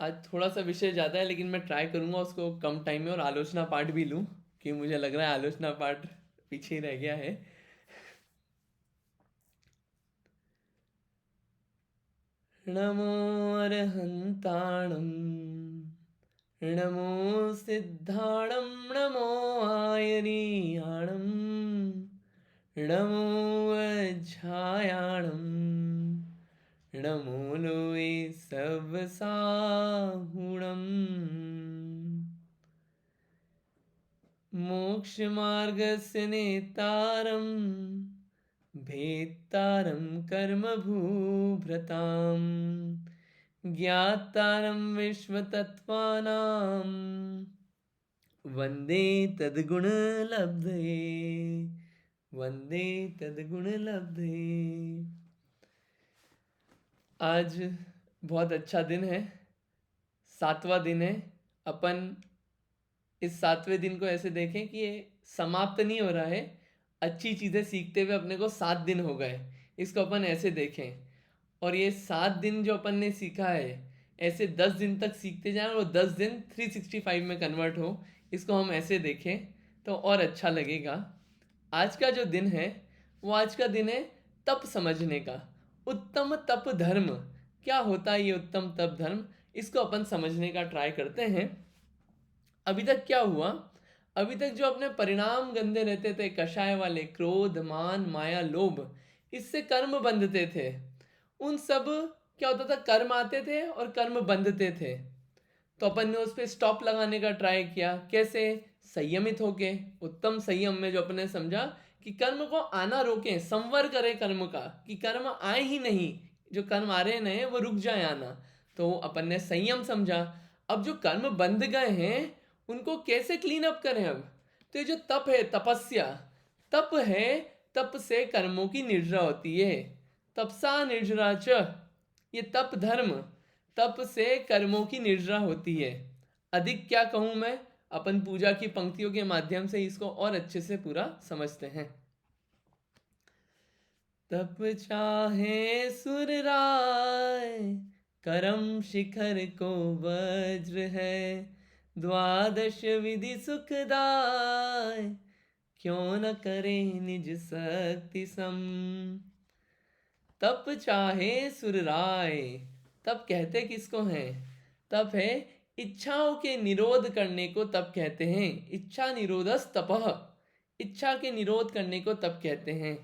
आज थोड़ा सा विषय ज़्यादा है, लेकिन मैं ट्राई करूँगा उसको कम टाइम में और आलोचना पाठ भी लूँ, कि मुझे लग रहा है आलोचना पाठ पीछे ही रह गया है। नमो अर्हन्ताणं, नमो सिद्धाणं, नमो आयनीयाणं, नमो वज्झायाणं, नमो लोये सवसाहुणम्। मोक्षमार्गस्य नेतारं, भेत्तारं कर्मभूभृतां, ज्ञातारं विश्वतत्त्वानां, वन्दे तद्गुणलब्धये, वन्दे तद्गुणलब्धये। आज बहुत अच्छा दिन है, 7वां दिन है। अपन इस 7वें दिन को ऐसे देखें कि ये समाप्त नहीं हो रहा है, अच्छी चीज़ें सीखते हुए अपने को 7 दिन हो गए, इसको अपन ऐसे देखें। और ये 7 दिन जो अपन ने सीखा है, ऐसे 10 दिन तक सीखते जाएं और वो 10 दिन 365 में कन्वर्ट हो, इसको हम ऐसे देखें तो और अच्छा लगेगा। आज का जो दिन है वो आज का दिन है तप समझने का। उत्तम तप धर्म क्या होता है, ये उत्तम तप धर्म, इसको अपन समझने का ट्राई करते हैं। अभी तक क्या हुआ, अभी तक जो अपने परिणाम गंदे रहते थे, कषाय वाले, क्रोध, मान, माया, लोभ, इससे कर्म बंधते थे। उन सब क्या होता था, कर्म आते थे और कर्म बंधते थे। तो अपन ने उस पर स्टॉप लगाने का ट्राई किया। कैसे? संयमित होके, उत्तम संयम में जो अपन ने समझा कि कर्म को आना रोकें, संवर करें कर्म का, कि कर्म आए ही नहीं, जो कर्म आ रहे नहीं वो रुक जाए आना। तो अपन ने संयम समझा। अब जो कर्म बंध गए हैं उनको कैसे क्लीन अप करें अब? तो ये जो तप है, तपस्या, तप है, तप से कर्मों की निर्जरा होती है। तपसा निर्जरा च, ये तप धर्म, तप से कर्मों की निर्जरा होती है। अधिक क्या कहूं मैं, अपन पूजा की पंक्तियों के माध्यम से इसको और अच्छे से पूरा समझते हैं। तप चाहे सुर राय, करम शिखर को वज्र है, द्वादश विधि सुखदाय, क्यों न करे निज शक्ति सम। तप चाहे सुर राय, तप कहते किसको हैं? तप है इच्छाओं के निरोध करने को तप कहते हैं। इच्छा निरोधस तपः, इच्छा के निरोध करने को तप कहते हैं।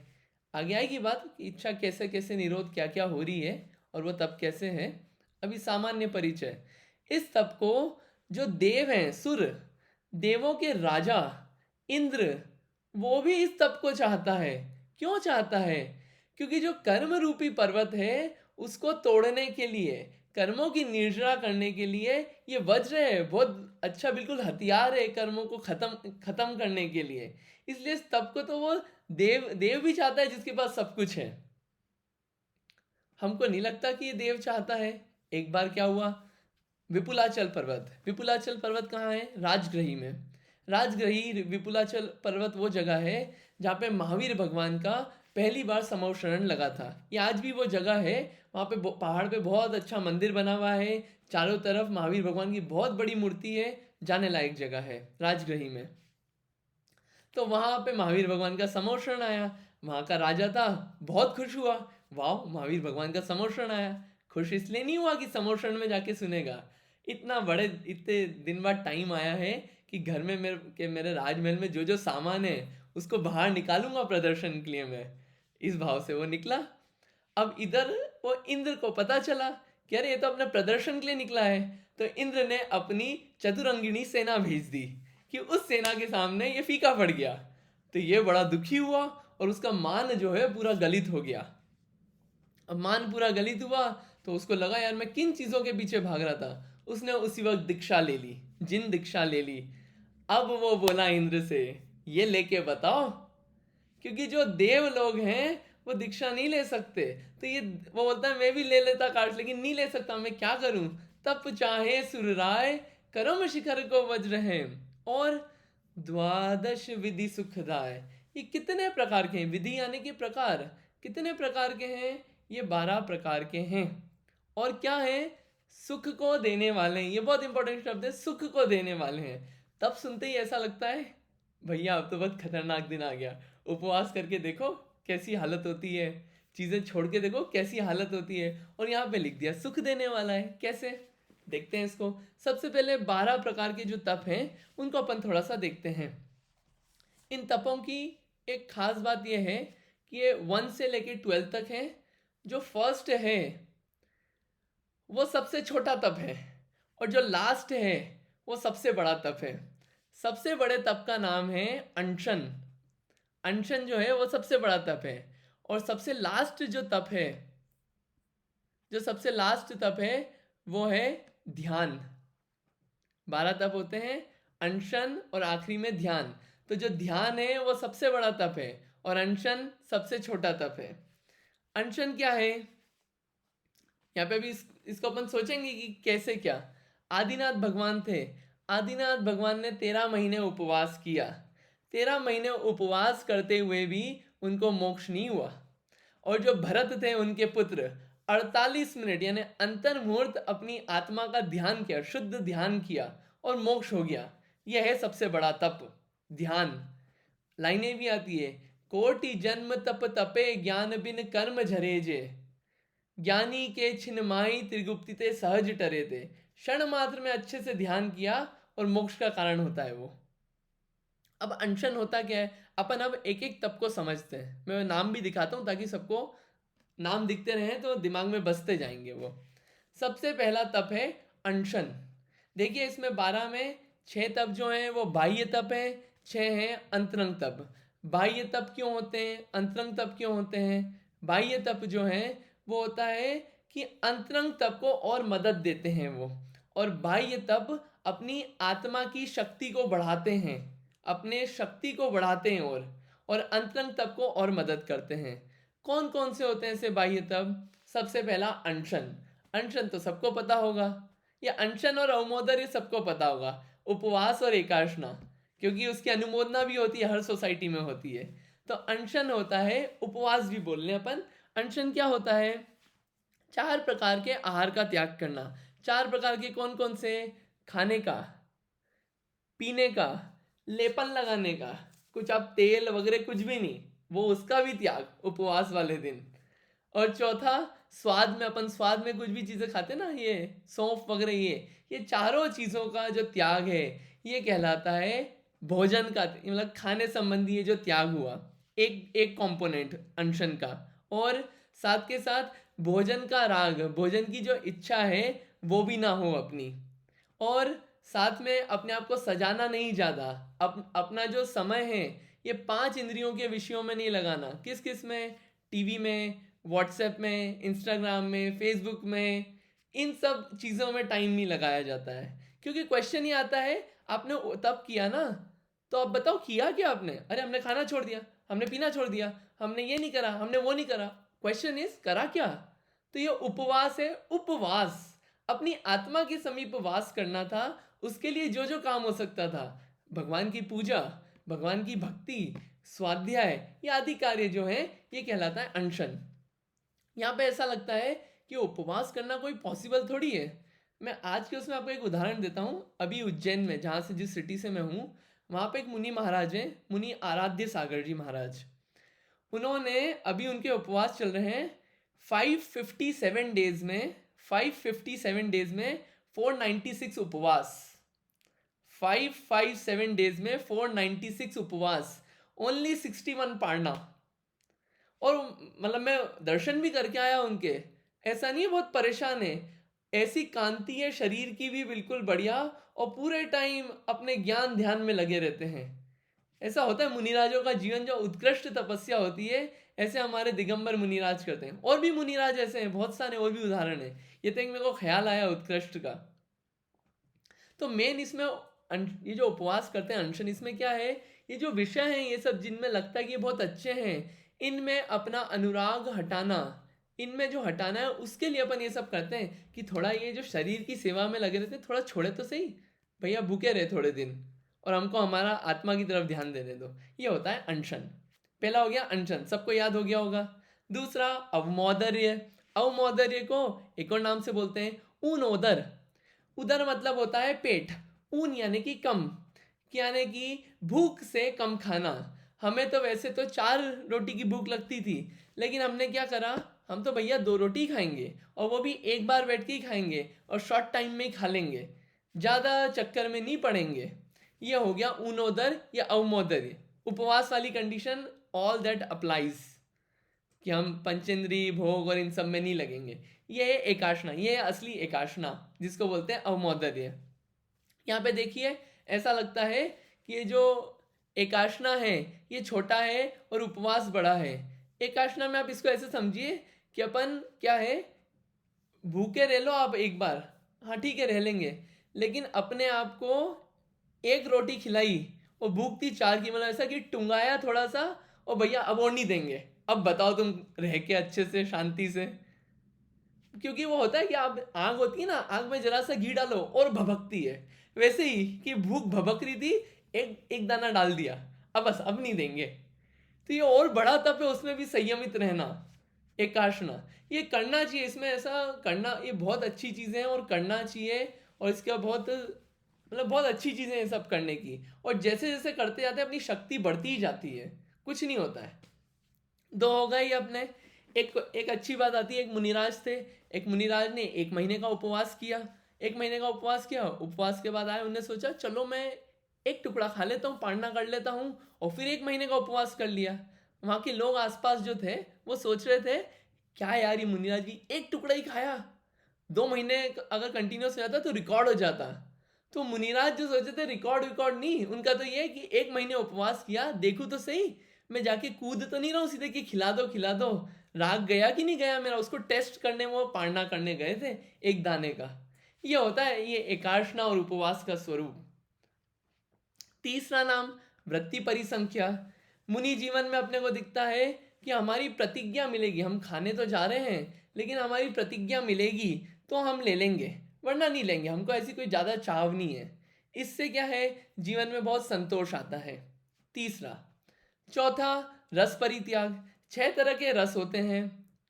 आगे आएगी बात कि इच्छा कैसे कैसे निरोध क्या क्या हो रही है और वो तप कैसे है। अभी सामान्य परिचय। इस तप को जो देव हैं, सुर, देवों के राजा इंद्र, वो भी इस तप को चाहता है। क्यों चाहता है? क्योंकि जो कर्म रूपी पर्वत है उसको तोड़ने के लिए, कर्मों की निर्जरा करने के लिए ये वज्र है, बहुत अच्छा बिल्कुल हथियार है कर्मों को खत्म खत्म करने के लिए। इसलिए इस तप को तो वो देव देव भी चाहता है जिसके पास सब कुछ है। हमको नहीं लगता कि ये देव चाहता है। एक बार क्या हुआ, विपुलाचल पर्वत, विपुलाचल पर्वत कहाँ है? राजगृही में। राजगृही विपुलाचल पर्वत वो जगह है जहाँ पे महावीर भगवान का पहली बार समवशरण लगा था। ये आज भी वो जगह है। वहाँ पे पहाड़ पे बहुत अच्छा मंदिर बना हुआ है, चारों तरफ महावीर भगवान की बहुत बड़ी मूर्ति है, जाने लायक जगह है राजगृही में। तो वहाँ पे महावीर भगवान का समोषण आया। वहाँ का राजा था, बहुत खुश हुआ, वाह महावीर भगवान का समोषण आया। खुश इसलिए नहीं हुआ कि समोषण में जाके सुनेगा, इतना बड़े इतने दिन बाद टाइम आया है कि घर में मेरे राजमहल में जो जो सामान है उसको बाहर निकालूंगा प्रदर्शन के लिए मैं, इस भाव से वो निकला। अब इधर वो इंद्र को पता चला कि अरे ये तो अपने प्रदर्शन के लिए निकला है। तो इंद्र ने अपनी चतुरंगिणी सेना भेज दी कि उस सेना के सामने ये फीका पड़ गया। तो ये बड़ा दुखी हुआ और उसका मान जो है पूरा गलित हो गया। अब मान पूरा गलित हुआ तो उसको लगा यार मैं किन चीजों के पीछे भाग रहा था। उसने उसी वक्त दीक्षा ले ली, जिन दीक्षा ले ली। अब वो बोला इंद्र से, ये लेके बताओ, क्योंकि जो देव लोग हैं वो दीक्षा नहीं ले सकते। तो ये वो बोलता है मैं भी ले लेता काश, लेकिन नहीं ले सकता, मैं क्या करूं? तप चाहे सुरराय, करम शिखर को वज्र है, और द्वादश विधि सुखदाय। ये कितने प्रकार के हैं? विधि यानी कि प्रकार, कितने प्रकार के हैं? ये 12 प्रकार के हैं। और क्या है? सुख को देने वाले हैं, ये बहुत इंपॉर्टेंट शब्द है, सुख को देने वाले हैं। तब सुनते ही ऐसा लगता है भैया अब तो बहुत खतरनाक दिन आ गया, उपवास करके देखो कैसी हालत होती है, चीजें छोड़ के देखो कैसी हालत होती है। और यहाँ पे लिख दिया सुख देने वाला है, कैसे देखते हैं इसको। सबसे पहले 12 प्रकार के जो तप हैं उनको अपन थोड़ा सा देखते हैं। इन तपों की एक खास बात यह है कि ये 1 से लेके 12 तक है। जो फर्स्ट है वो सबसे छोटा तप है, और जो लास्ट है वो सबसे बड़ा तप है। सबसे बड़े तप का नाम है अनशन। अनशन जो है वो सबसे बड़ा तप है। और सबसे लास्ट जो तप है, जो सबसे लास्ट तप है वो है ध्यान। 12 तप होते हैं, अनशन और आखिरी में ध्यान। तो जो ध्यान है वो सबसे बड़ा तप है और अनशन सबसे छोटा तप है। अनशन क्या है, यहाँ पे भी इसको अपन सोचेंगे कि कैसे क्या। आदिनाथ भगवान थे, आदिनाथ भगवान ने 13 महीने उपवास किया। 13 महीने उपवास करते हुए भी उनको मोक्ष नहीं हुआ। और जो भरत थे उनके पुत्र 48 मिनट यानी अंतर मुहूर्त अपनी आत्मा का ध्यान किया, शुद्ध ध्यान किया और मोक्ष हो गया। यह है सबसे बड़ा तप, ध्यान। लाइनें भी आती है, कोटि जन्म तप तपे ज्ञान बिन कर्म झरेजे, ज्ञानी के छिन्माई त्रिगुप्ति ते सहज टरे थे। क्षण मात्र में अच्छे से ध्यान किया और मोक्ष का कारण होता है वो। अब अनशन होता क्या है, अपन अब एक एक तप को समझते हैं। मैं नाम भी दिखाता हूं ताकि सबको नाम दिखते रहे तो दिमाग में बसते जाएंगे वो। सबसे पहला तप है अनशन। देखिए इसमें 12 में 6 तप जो हैं वो बाह्य तप है, 6 हैं अंतरंग तप। बाह्य तप क्यों होते हैं, अंतरंग तप क्यों होते हैं? बाह्य तप जो है वो होता है कि अंतरंग तप को और मदद देते हैं वो, और बाह्य तप अपनी आत्मा की शक्ति को बढ़ाते हैं, अपने शक्ति को बढ़ाते हैं और अंतरंग तप को और मदद करते हैं। कौन कौन से होते हैं ऐसे बाह्य तप? सबसे पहला अनशन। अनशन तो सबको पता होगा, या अनशन और अवमोदर्य सबको पता होगा। उपवास और एकादशना, क्योंकि उसकी अनुमोदना भी होती है, हर सोसाइटी में होती है। तो अनशन होता है, उपवास भी बोल रहे हैं अपन। अनशन क्या होता है? 4 प्रकार के आहार का त्याग करना। 4 प्रकार के कौन कौन से? खाने का, पीने का, लेपन लगाने का, कुछ आप तेल वगैरह कुछ भी नहीं, वो उसका भी त्याग उपवास वाले दिन। और चौथा, स्वाद में, अपन स्वाद में कुछ भी चीजें खाते ना, ये सौंफ वगैरह, ये चारों चीजों का जो त्याग है ये कहलाता है भोजन का, मतलब खाने संबंधी ये जो त्याग हुआ, एक एक कंपोनेंट अनशन का। और साथ के साथ भोजन का राग, भोजन की जो इच्छा है वो भी ना हो अपनी। और साथ में अपने आप को सजाना नहीं ज़्यादा, अपना जो समय है ये 5 इंद्रियों के विषयों में नहीं लगाना। किस किस में? टीवी में, व्हाट्सएप में, इंस्टाग्राम में, फेसबुक में, इन सब चीज़ों में टाइम नहीं लगाया जाता है। क्योंकि क्वेश्चन ही आता है, आपने तब किया ना, तो अब बताओ किया क्या आपने? अरे हमने खाना छोड़ दिया, हमने पीना छोड़ दिया, हमने ये नहीं करा, हमने वो नहीं करा। क्वेश्चन इज करा क्या? तो ये उपवास है। उपवास अपनी आत्मा के समीप वास करना था, उसके लिए जो जो काम हो सकता था, भगवान की पूजा, भगवान की भक्ति, स्वाध्याय, ये आदि कार्य जो है ये कहलाता है अनशन। यहाँ पे ऐसा लगता है कि उपवास करना कोई पॉसिबल थोड़ी है। मैं आज के उसमें आपको एक उदाहरण देता हूँ। अभी उज्जैन में, जहाँ से, जिस सिटी से मैं हूँ, वहाँ पे एक मुनि महाराज हैं, मुनि आराध्य सागर जी महाराज। उन्होंने, अभी उनके उपवास चल रहे हैं 557 डेज में, 557 डेज में 496 उपवास, 557 डेज में 496 उपवास, ओनली 61 पारना। और मतलब मैं दर्शन भी करके आया उनके, ऐसा नहीं है बहुत परेशान है, ऐसी कांति है शरीर की भी बिल्कुल बढ़िया, और पूरे टाइम अपने ज्ञान ध्यान में लगे रहते हैं। ऐसा होता है मुनिराजों का जीवन, जो उत्कृष्ट तपस्या होती है, ऐसे हमारे दिगंबर मुनिराज करते हैं। और भी मुनिराज ऐसे हैं, बहुत सारे और भी उदाहरण हैं, ये तो एक मेरे को ख्याल आया उत्कृष्ट का। तो मेन इसमें ये जो उपवास करते हैं अनशन, इसमें क्या है, ये जो विषय हैं ये सब, जिनमें लगता है कि ये बहुत अच्छे हैं, इनमें अपना अनुराग हटाना, इनमें जो हटाना है उसके लिए अपन ये सब करते हैं कि थोड़ा ये जो शरीर की सेवा में लगे रहते हैं, थोड़ा छोड़े तो सही भैया, भूखे रहे थोड़े दिन और हमको हमारा आत्मा की तरफ ध्यान देने दो। ये होता है अनशन। पहला हो गया अनशन, सबको याद हो गया होगा। दूसरा अवमौदर्य। अवमौदर्य को एक और नाम से बोलते हैं ऊन उदर, उदर मतलब होता है पेट, ऊन यानी कि कम, यानी कि भूख से कम खाना। हमें तो वैसे तो 4 रोटी की भूख लगती थी, लेकिन हमने क्या करा, हम तो भैया 2 रोटी खाएंगे, और वो भी एक बार बैठ के ही खाएंगे और शॉर्ट टाइम में ही खा लेंगे, ज़्यादा चक्कर में नहीं पड़ेंगे। ये हो गया ऊनोदर या अवमोदर, उपवास वाली कंडीशन। ऑल दैट अप्लाइज कि हम पंचेंद्री भोग और इन सब में नहीं लगेंगे। ये है एकाशना, ये है असली एकाशना जिसको बोलते हैं अवमोदर्य। यहाँ पे देखिए ऐसा लगता है कि ये जो एकाशना है ये छोटा है और उपवास बड़ा है। एकाशना में आप इसको ऐसे समझिए कि अपन क्या है, भूखे रह लो आप एक बार, हाँ ठीक है रह लेंगे, लेकिन अपने आप को 1 रोटी खिलाई और भूख थी 4 की, मतलब ऐसा कि टुंगाया थोड़ा सा और भैया अब और नहीं देंगे, अब बताओ तुम रह के अच्छे से शांति से। क्योंकि वो होता है कि आप आग होती है ना, आग में जरा सा घी डालो और भभकती है, वैसे ही कि भूख भभक रही थी, एक एक दाना डाल दिया, अब बस अब नहीं देंगे। तो ये और बड़ा तप है, उसमें भी संयमित रहना, एकाशना ये करना चाहिए। इसमें ऐसा करना, ये बहुत अच्छी चीज़ें हैं और करना चाहिए, और इसका बहुत मतलब बहुत अच्छी चीज़ें हैं सब करने की, और जैसे जैसे करते जाते हैं अपनी शक्ति बढ़ती ही जाती है, कुछ नहीं होता है। 2 हो गए ही अपने। एक एक अच्छी बात आती है, एक मुनिराज थे, एक मुनिराज ने 1 महीने का उपवास किया, 1 महीने का उपवास किया, उपवास के बाद आए, उन्होंने सोचा चलो मैं एक टुकड़ा खा लेता हूँ, पारणा कर लेता हूँ, और फिर 1 महीने का उपवास कर लिया। वहाँ के लोग आसपास जो थे वो सोच रहे थे क्या यार ये मुनिराज जी एक टुकड़ा ही खाया, 2 महीने अगर कंटिन्यूस हो जाता तो रिकॉर्ड हो जाता। तो मुनिराज जो सोचे थे रिकॉर्ड रिकॉर्ड नहीं, उनका तो ये है कि 1 महीने उपवास किया, देखूँ तो सही मैं जाके कूद तो नहीं रहा हूँ सीधे कि खिला दो, राग गया कि नहीं गया मेरा, उसको टेस्ट करने वो पारणा करने गए थे एक दाने का। ये होता है ये एकाशना और उपवास का स्वरूप। तीसरा नाम वृत्ति परिसंख्या। मुनि जीवन में अपने को दिखता है कि हमारी प्रतिज्ञा मिलेगी, हम खाने तो जा रहे हैं लेकिन हमारी प्रतिज्ञा मिलेगी तो हम ले लेंगे, वरना नहीं लेंगे, हमको ऐसी कोई ज़्यादा चाव नहीं है। इससे क्या है, जीवन में बहुत संतोष आता है। तीसरा। चौथा, रस परित्याग। 6 तरह के रस होते हैं,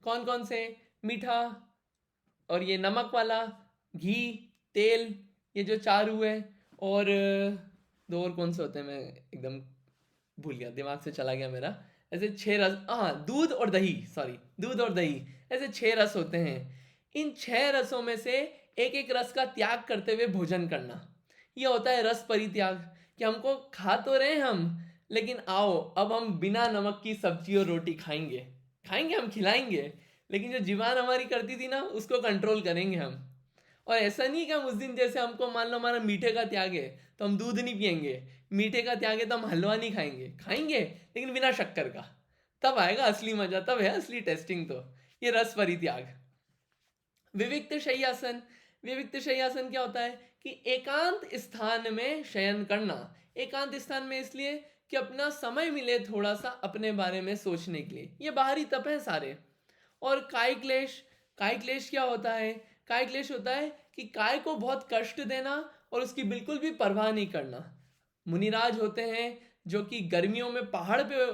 कौन कौन से, मीठा और ये नमक वाला, घी, तेल, ये जो 4 हुए, और 2 और कौन से होते हैं मैं एकदम भूल गया, दिमाग से चला गया मेरा। ऐसे 6 रस, हाँ दूध और दही, सॉरी दूध और दही, ऐसे 6 रस होते हैं। इन 6 रसों में से एक एक रस का त्याग करते हुए भोजन करना, ये होता है रस परित्याग। कि हमको खा तो रहे हम, लेकिन आओ अब हम बिना नमक की सब्जी और रोटी खाएंगे, खाएंगे हम, खिलाएंगे, लेकिन जो जीवान हमारी करती थी ना उसको कंट्रोल करेंगे हम। और ऐसा नहीं कि हम उस दिन जैसे हमको मान लो हमारा मीठे का त्याग है तो हम दूध नहीं पियेंगे, मीठे का त्याग है तो हम हलवा नहीं खाएंगे, खाएंगे लेकिन बिना शक्कर का, तब आएगा असली मजा, तब है असली टेस्टिंग। तो ये रस परित्याग। विविक्त शय्यासन। विविक्त शय्यासन क्या होता है कि एकांत स्थान में शयन करना। एकांत स्थान में इसलिए कि अपना समय मिले थोड़ा सा अपने बारे में सोचने के लिए, ये बाहरी तप है सारे। और काय क्लेश। काय क्लेश क्या होता है, काय क्लेश होता है कि काय को बहुत कष्ट देना और उसकी बिल्कुल भी परवाह नहीं करना। मुनिराज होते हैं जो कि गर्मियों में पहाड़ पे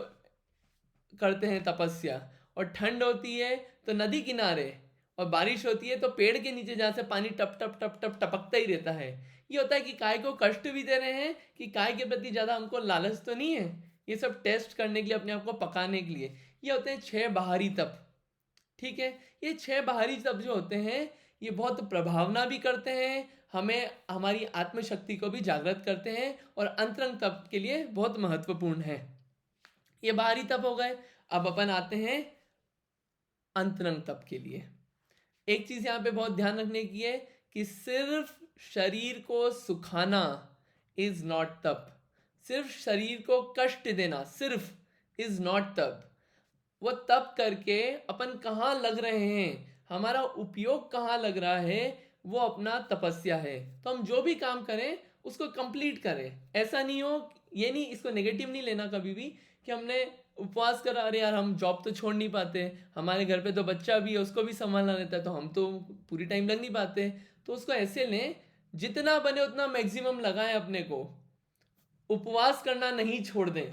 करते हैं तपस्या, और ठंड होती है तो नदी किनारे, और बारिश होती है तो पेड़ के नीचे जहाँ से पानी टप टप टप टप टपकता ही रहता है। ये होता है कि काय को कष्ट भी दे रहे हैं कि काय के प्रति ज़्यादा हमको लालच तो नहीं है, ये सब टेस्ट करने के लिए, अपने आप को पकाने के लिए। ये होते हैं 6 बाहरी तप। ठीक है, ये 6 बाहरी तप जो होते हैं ये बहुत प्रभावना भी करते हैं हमें, हमारी आत्मशक्ति को भी जागृत करते हैं, और अंतरंग तप के लिए बहुत महत्वपूर्ण है। ये बाहरी तप हो गए। अब अपन आते हैं अंतरंग तप के लिए। एक चीज यहाँ पे बहुत ध्यान रखने की है कि सिर्फ शरीर को सुखाना इज नॉट तप, सिर्फ शरीर को कष्ट देना सिर्फ इज नॉट तप। वो तप करके अपन कहाँ लग रहे हैं, हमारा उपयोग कहाँ लग रहा है, वो अपना तपस्या है। तो हम जो भी काम करें उसको कंप्लीट करें। ऐसा नहीं हो, ये नहीं, इसको नेगेटिव नहीं लेना कभी भी कि हमने उपवास करा, अरे यार हम जॉब तो छोड़ नहीं पाते, हमारे घर पे तो बच्चा भी है उसको भी संभालना रहता है, तो हम तो पूरी टाइम लग नहीं पाते। तो उसको ऐसे लें, जितना बने उतना मैक्सिमम लगाएं अपने को, उपवास करना नहीं छोड़ दें,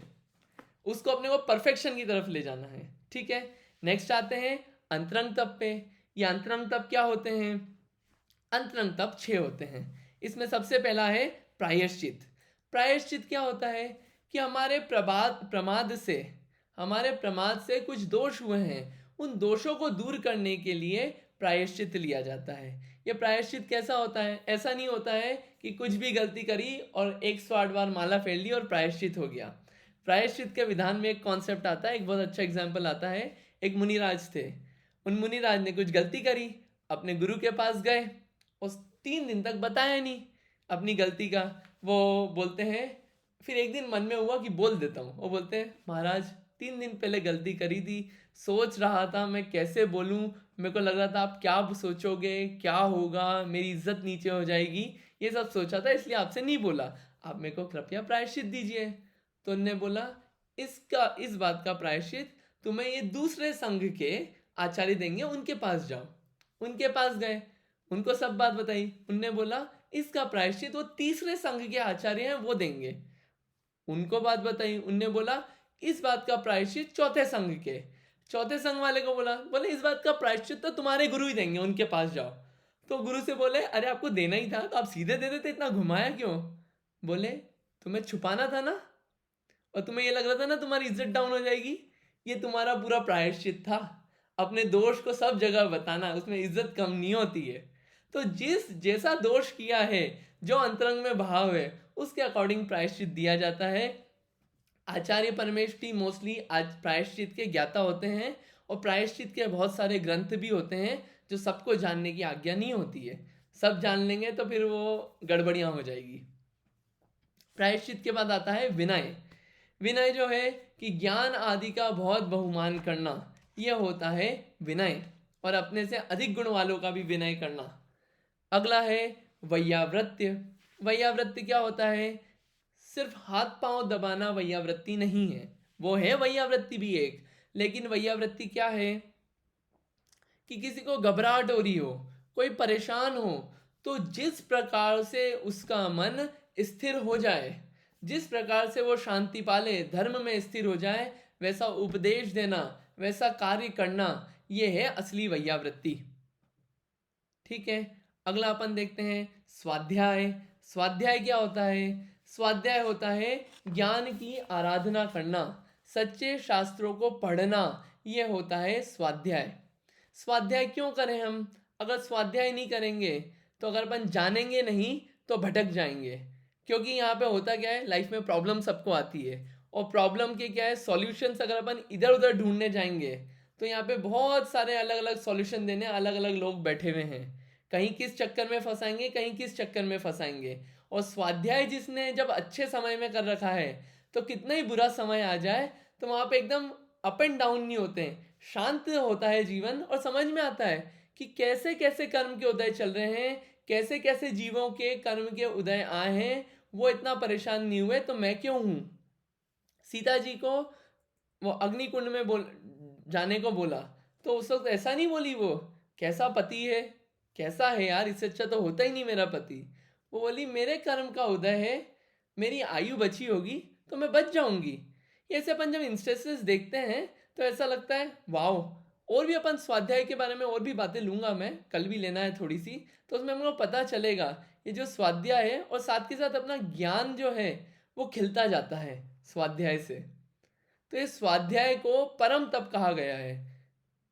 उसको अपने को परफेक्शन की तरफ ले जाना है। ठीक है, नेक्स्ट आते हैं अंतरंग तप पे। ये अंतरंग तप क्या होते हैं, अंतरंग तप 6 होते हैं। इसमें सबसे पहला है प्रायश्चित। प्रायश्चित क्या होता है कि हमारे प्रमाद से कुछ दोष हुए हैं, उन दोषों को दूर करने के लिए प्रायश्चित लिया जाता है। ये प्रायश्चित कैसा होता है? ऐसा नहीं होता है कि कुछ भी गलती करी और 108 बार माला फेर ली और प्रायश्चित हो गया। प्रायश्चित के विधान में एक कॉन्सेप्ट आता है, एक बहुत अच्छा एग्जाम्पल आता है। एक मुनिराज थे, उन मुनिराज ने कुछ गलती करी, अपने गुरु के पास गए, उस 3 दिन तक बताया नहीं अपनी गलती का। वो बोलते हैं, फिर एक दिन मन में हुआ कि बोल देता हूँ। वो बोलते हैं, महाराज 3 दिन पहले गलती करी थी, सोच रहा था मैं कैसे बोलूँ, मेरे को लग रहा था आप क्या सोचोगे, क्या होगा, मेरी इज्जत नीचे हो जाएगी, ये सब सोचा था, इसलिए आपसे नहीं बोला, आप मेरे को कृपया प्रायश्चित दीजिए। तो उनने बोला, इस बात का प्रायश्चित तुम्हें ये दूसरे संघ के आचार्य देंगे, उनके पास जाओ। उनके पास गए, उनको सब बात बताई। उनने बोला, इसका प्रायश्चित वो तीसरे संघ के आचार्य हैं, वो देंगे। उनको बात बताई, उनने बोला, इस बात का प्रायश्चित चौथे संघ वाले को बोले इस बात का प्रायश्चित तो तुम्हारे गुरु ही देंगे, उनके पास जाओ। तो गुरु से बोले, अरे आपको देना ही था तो आप सीधे दे देते, इतना घुमाया क्यों? बोले, तुम्हें छुपाना था ना, और तुम्हें ये लग रहा था ना तुम्हारी इज्जत डाउन हो जाएगी, ये तुम्हारा पूरा प्रायश्चित था। अपने दोष को सब जगह बताना, उसमें इज्जत कम नहीं होती है। तो जैसा दोष किया है, जो अंतरंग में भाव है, उसके अकॉर्डिंग प्रायश्चित दिया जाता है। आचार्य परमेष्ठी मोस्टली आज प्रायश्चित के ज्ञाता होते हैं, और प्रायश्चित के बहुत सारे ग्रंथ भी होते हैं जो सबको जानने की आज्ञा नहीं होती है। सब जान लेंगे तो फिर वो गड़बड़ियां हो जाएगी। प्रायश्चित के बाद आता है विनय। विनय जो है कि ज्ञान आदि का बहुत बहुमान करना, यह होता है विनय, और अपने से अधिक गुण वालों का भी विनय करना। अगला है वैयावृत्य। वैयावृत्य क्या होता है? सिर्फ हाथ पांव दबाना वैयावृत्ति नहीं है, वो है वैयावृत्ति भी एक, लेकिन वैयावृत्ति क्या है कि किसी को घबराहट हो रही हो, कोई परेशान हो, तो जिस प्रकार से उसका मन स्थिर हो जाए, जिस प्रकार से वो शांति पाले, धर्म में स्थिर हो जाए, वैसा उपदेश देना, वैसा कार्य करना, ये है असली वैयावृत्ति। ठीक है, अगला अपन देखते हैं स्वाध्याय। स्वाध्याय क्या होता है? स्वाध्याय होता है ज्ञान की आराधना करना, सच्चे शास्त्रों को पढ़ना, ये होता है स्वाध्याय। स्वाध्याय क्यों करें हम? अगर स्वाध्याय नहीं करेंगे तो अगर अपन जानेंगे नहीं तो भटक जाएंगे। क्योंकि यहाँ पे होता क्या है, लाइफ में प्रॉब्लम सबको आती है, और प्रॉब्लम के क्या है सॉल्यूशंस, अगर अपन इधर उधर ढूंढने जाएंगे तो यहाँ पे बहुत सारे अलग अलग सॉल्यूशन देने अलग अलग लोग बैठे हुए हैं, कहीं किस चक्कर में फंसाएंगे, कहीं किस चक्कर में फंसाएंगे। और स्वाध्याय जिसने जब अच्छे समय में कर रखा है, तो कितना ही बुरा समय आ जाए तो वहाँ पे एकदम अप एंड डाउन नहीं होते हैं, शांत होता है जीवन, और समझ में आता है कि कैसे कैसे कर्म के उदय चल रहे हैं, कैसे कैसे जीवों के कर्म के उदय आए हैं, वो इतना परेशान नहीं हुए तो मैं क्यों हूँ। सीता जी को वो अग्निकुंड में जाने को बोला, तो उस वक्त ऐसा नहीं बोली वो, कैसा पति है, कैसा है यार, इससे अच्छा तो होता ही नहीं मेरा पति। वो बोली, मेरे कर्म का उदय है, मेरी आयु बची होगी तो मैं बच जाऊंगी। ऐसे अपन जब इंस्टेंसेस देखते हैं तो ऐसा लगता है वाओ। और भी अपन स्वाध्याय के बारे में और भी बातें लूंगा, मैं कल भी लेना है थोड़ी सी, तो उसमें हमको पता चलेगा ये जो स्वाध्याय है, और साथ के साथ अपना ज्ञान जो है वो खिलता जाता है स्वाध्याय से। तो इस स्वाध्याय को परम तप कहा गया है।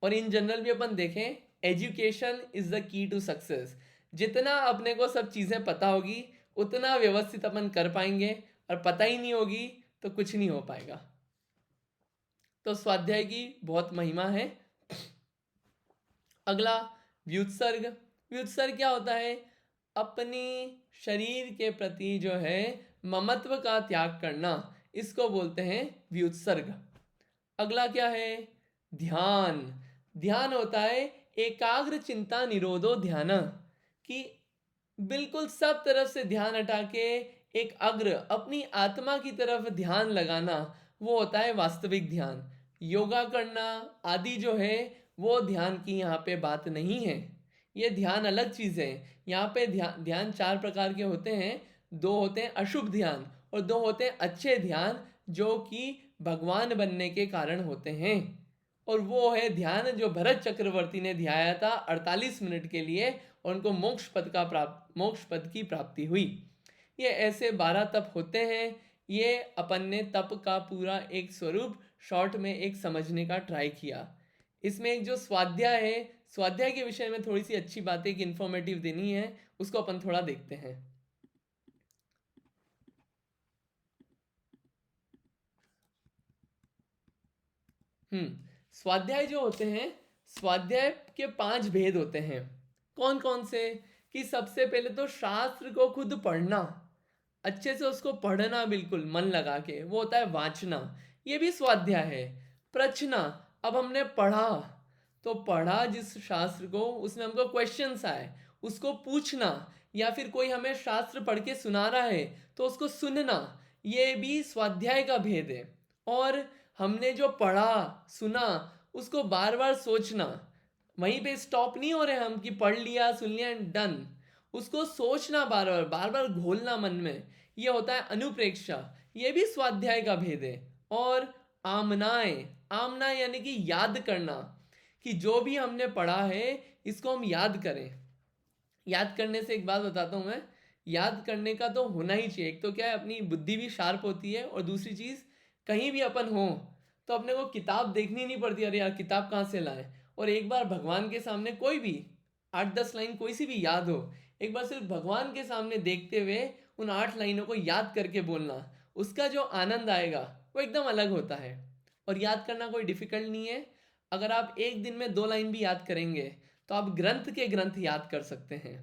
और इन जनरल भी अपन देखें, education is the key to success. जितना अपने को सब चीज़ें पता होगी उतना व्यवस्थित अपन कर पाएंगे, और पता ही नहीं होगी तो कुछ नहीं हो पाएगा। तो स्वाध्याय की बहुत महिमा है। अगला व्युत्सर्ग। व्युत्सर्ग क्या होता है? अपनी शरीर के प्रति जो है ममत्व का त्याग करना, इसको बोलते हैं व्युत्सर्ग। अगला क्या है? ध्यान। ध्यान होता है एकाग्र चिंता निरोधो ध्यान, कि बिल्कुल सब तरफ से ध्यान हटा के एक अग्र अपनी आत्मा की तरफ ध्यान लगाना, वो होता है वास्तविक ध्यान। योगा करना आदि जो है वो ध्यान की यहाँ पे बात नहीं है, ये ध्यान अलग चीज़ है। यहाँ पे ध्यान 4 प्रकार के होते हैं। 2 होते हैं अशुभ ध्यान, और 2 होते हैं अच्छे ध्यान जो कि भगवान बनने के कारण होते हैं। और वो है ध्यान जो भरत चक्रवर्ती ने ध्याया था 48 मिनट के लिए, और उनको मोक्ष पद की प्राप्ति हुई। ये ऐसे 12 तप होते हैं। ये अपन ने तप का पूरा एक स्वरूप शॉर्ट में एक समझने का ट्राई किया। इसमें एक जो स्वाध्याय है, स्वाध्याय के विषय में थोड़ी सी अच्छी बातें एक इन्फॉर्मेटिव देनी है, उसको अपन थोड़ा देखते हैं। स्वाध्याय जो होते हैं, स्वाध्याय के 5 भेद होते हैं। कौन कौन से? कि सबसे पहले तो शास्त्र को खुद पढ़ना, अच्छे से उसको पढ़ना, बिल्कुल मन लगा के, वो होता है वाचना, ये भी स्वाध्याय है। प्रचना, अब हमने पढ़ा, तो पढ़ा जिस शास्त्र को, उसमें हमको क्वेश्चंस आए, उसको पूछना, या फिर कोई हमें शास्त्र पढ़ के सुना रहा है तो उसको सुनना, ये भी स्वाध्याय का भेद है। और हमने जो पढ़ा सुना उसको बार बार सोचना, वहीं पे स्टॉप नहीं हो रहे हम कि पढ़ लिया सुन लिया एंड डन, उसको सोचना, बार बार घोलना मन में, ये होता है अनुप्रेक्षा, ये भी स्वाध्याय का भेद है। और आमनाएं, आमना यानी कि याद करना, कि जो भी हमने पढ़ा है इसको हम याद करें। याद करने से एक बात बताता हूँ मैं, याद करने का तो होना ही चाहिए। एक तो क्या है, अपनी बुद्धि भी शार्प होती है, और दूसरी चीज़, कहीं भी अपन हो तो अपने को किताब देखनी नहीं पड़ती, अरे यार किताब कहाँ से लाएं। और एक बार भगवान के सामने कोई भी 8-10 लाइन कोई सी भी याद हो, एक बार सिर्फ भगवान के सामने देखते हुए उन 8 लाइनों को याद करके बोलना, उसका जो आनंद आएगा वो एकदम अलग होता है। और याद करना कोई डिफिकल्ट नहीं है। अगर आप एक दिन में 2 लाइन भी याद करेंगे तो आप ग्रंथ के ग्रंथ याद कर सकते हैं।